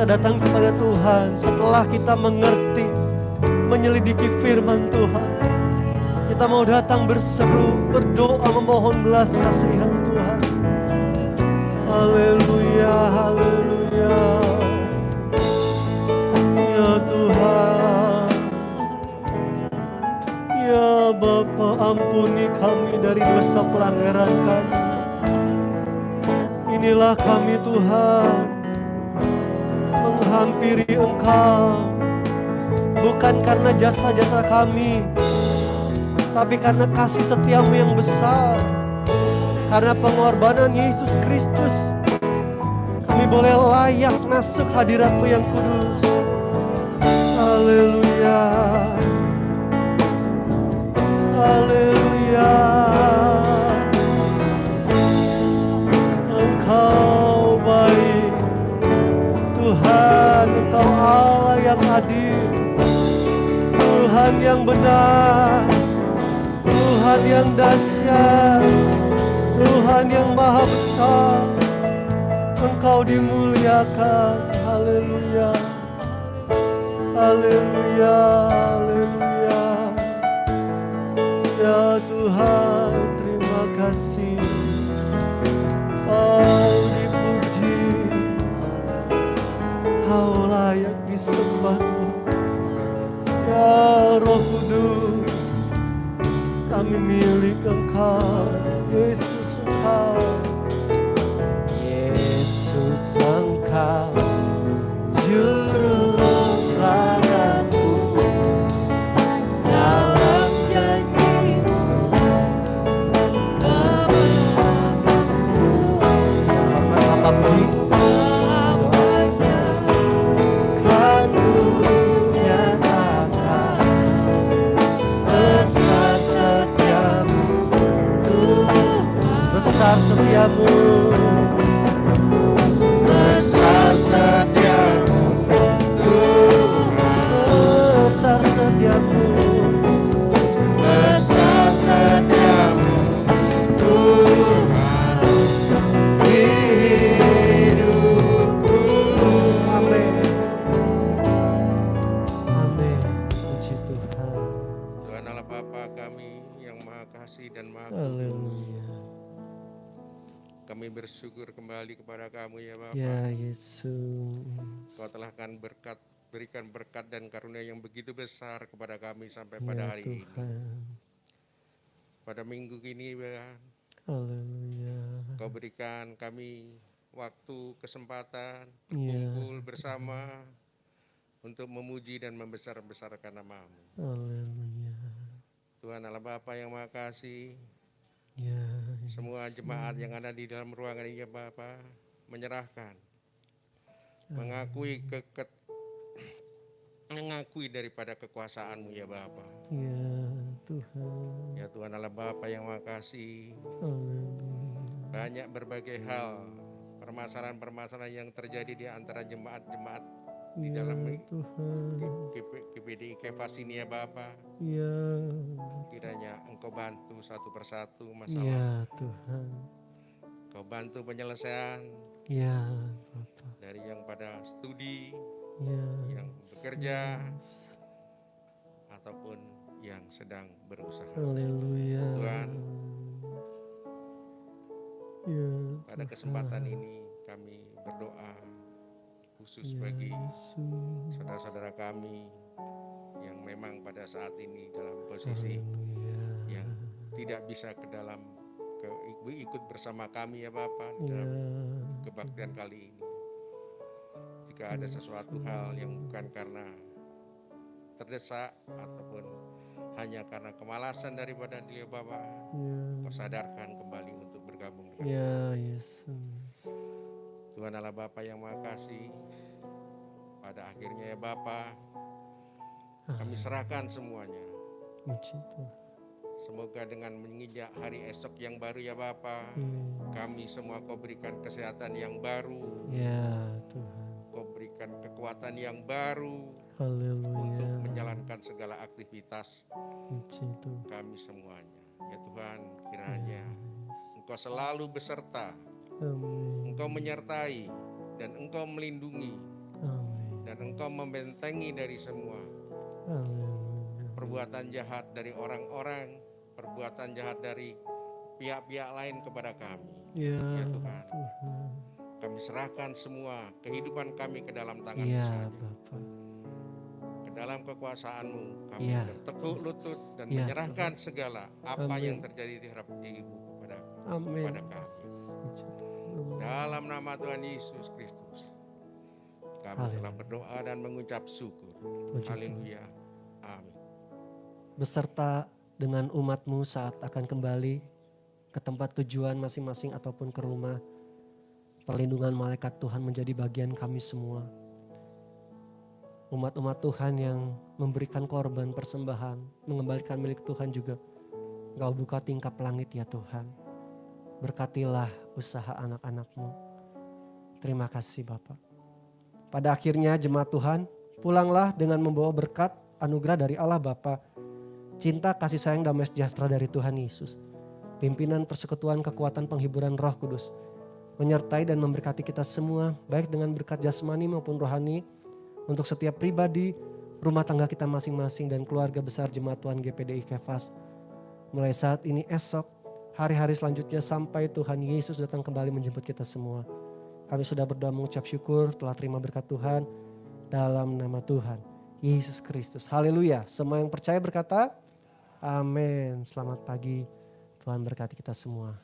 kita datang kepada Tuhan setelah kita mengerti, menyelidiki firman Tuhan. Kita mau datang berseru, berdoa, memohon belas kasihan Tuhan. Haleluya, haleluya. Ya Tuhan, ya Bapa, ampuni kami dari dosa pelanggaran kami. Inilah kami Tuhan, menghampiri Engkau, bukan karena jasa-jasa kami, tapi karena kasih setiamu yang besar. Karena pengorbanan Yesus Kristus, kami boleh layak masuk hadirat-Mu yang kudus. Haleluya, haleluya. Engkau baik, Tuhan, Engkau Allah yang adil, Tuhan yang benar, Tuhan yang dahsyat, Tuhan yang maha besar. Engkau dimuliakan. Haleluya, haleluya, haleluya. Ya Tuhan, terima kasih. Kau dipuji, Kau layak disembah. Ya Roh Kudus, kami milik Engkau. Yesus Engkau, Yesus Engkau, Juru Selamatku. Dalam janji-Mu kebenaran-Mu, apapun kan Ku nyatakan. Besar setiamu, besar setiamu, besar setiamu, besar setiamu, besar setiamu, Tuhan di hidupku. Amin, amin. Puji Tuhan. Tuhan Allah Bapa kami yang Maha Kasih dan Maha Kudus, Haleluya. kami bersyukur kembali kepada Kamu ya Bapa. Ya Yesus. Kau telah berikan berkat dan karunia yang begitu besar kepada kami sampai Ya pada hari ini. Tuhan. Pada minggu ini Tuhan, Haleluya. Kau berikan kami waktu, kesempatan Ya. berkumpul bersama untuk memuji dan membesar-besarkan nama-Mu. Haleluya. Tuhan Allah Bapa yang Maha Kasih, Ya. semua jemaat yang ada di dalam ruangan ini ya Bapa, menyerahkan, mengakui daripada kekuasaan-Mu ya Bapa. Ya Tuhan. Ya Tuhan Allah Bapa yang Maha Kasih, Haleluya. banyak berbagai hal, permasalahan-permasalahan yang terjadi di antara jemaat-jemaat di Ya dalam Tuhan. GPDI Kefas ini ya Bapa. Ya. Kiranya Engkau bantu satu persatu Ya masalah, Tuhan. Kau bantu penyelesaian Ya Bapa. dari yang pada studi, Ya. yang bekerja, Yesus. ataupun yang sedang berusaha. Haleluya. Tuhan, Ya pada Tuhan. kesempatan ini kami berdoa khusus Ya bagi Yesus. saudara-saudara kami yang memang pada saat ini dalam posisi Haleluya. yang tidak bisa ikut bersama kami ya Bapa di Ya. dalam kebaktian kali ini. Jika ada sesuatu hal yang bukan karena terdesak ataupun hanya karena kemalasan daripada dia Bapa, Ya. Kau sadarkan kembali untuk bergabung dengan Ya Yesus. Tuhan Allah Bapa yang Maha Kasih. Pada akhirnya ya Bapa, kami serahkan semuanya. Puji Tuhan. Semoga dengan menginjak hari esok yang baru ya Bapa, Yes. kami semua Kau berikan kesehatan yang baru, Ya Tuhan. Kau berikan kekuatan yang baru Haleluya. untuk menjalankan segala aktivitas Puji Tuhan. kami semuanya. Ya Tuhan, kiranya Yes. Engkau selalu beserta, Amin. Engkau menyertai, dan Engkau melindungi Amin. dan Engkau membentengi dari semua perbuatan jahat dari orang-orang, perbuatan jahat dari pihak-pihak lain kepada kami. Ya, Ya Tuhan, Tuhan. kami serahkan semua kehidupan kami ke dalam tangan-Mu Ya saja. Bapak. Ke dalam kekuasaan-Mu kami Ya, bertekuk lutut dan Ya, menyerahkan segala apa Amin. yang terjadi di hidup Ibu kepada Amin. kepada kami. Dalam nama Tuhan Yesus Kristus, kami telah Haleluya. berdoa dan mengucap syukur. Puji Tuhan. Haleluya. Amin. Beserta dengan umat-Mu saat akan kembali ke tempat tujuan masing-masing ataupun ke rumah, perlindungan malaikat Tuhan menjadi bagian kami semua. Umat-umat Tuhan yang memberikan korban persembahan, mengembalikan milik Tuhan juga, Engkau buka tingkap langit ya Tuhan. Berkatilah usaha anak-anak-Mu. Terima kasih Bapak. Pada akhirnya jemaat Tuhan, pulanglah dengan membawa berkat anugerah dari Allah Bapa, cinta, kasih sayang, damai sejahtera dari Tuhan Yesus, pimpinan persekutuan kekuatan penghiburan Roh Kudus, menyertai dan memberkati kita semua, baik dengan berkat jasmani maupun rohani, untuk setiap pribadi, rumah tangga kita masing-masing, dan keluarga besar Jemaat Tuhan GPDI Kefas. Mulai saat ini, esok, hari-hari selanjutnya, sampai Tuhan Yesus datang kembali menjemput kita semua. Kami sudah berdoa mengucap syukur, telah terima berkat Tuhan, dalam nama Tuhan Yesus Kristus. Haleluya. Semua yang percaya berkata, amin. Selamat pagi, Tuhan berkati kita semua.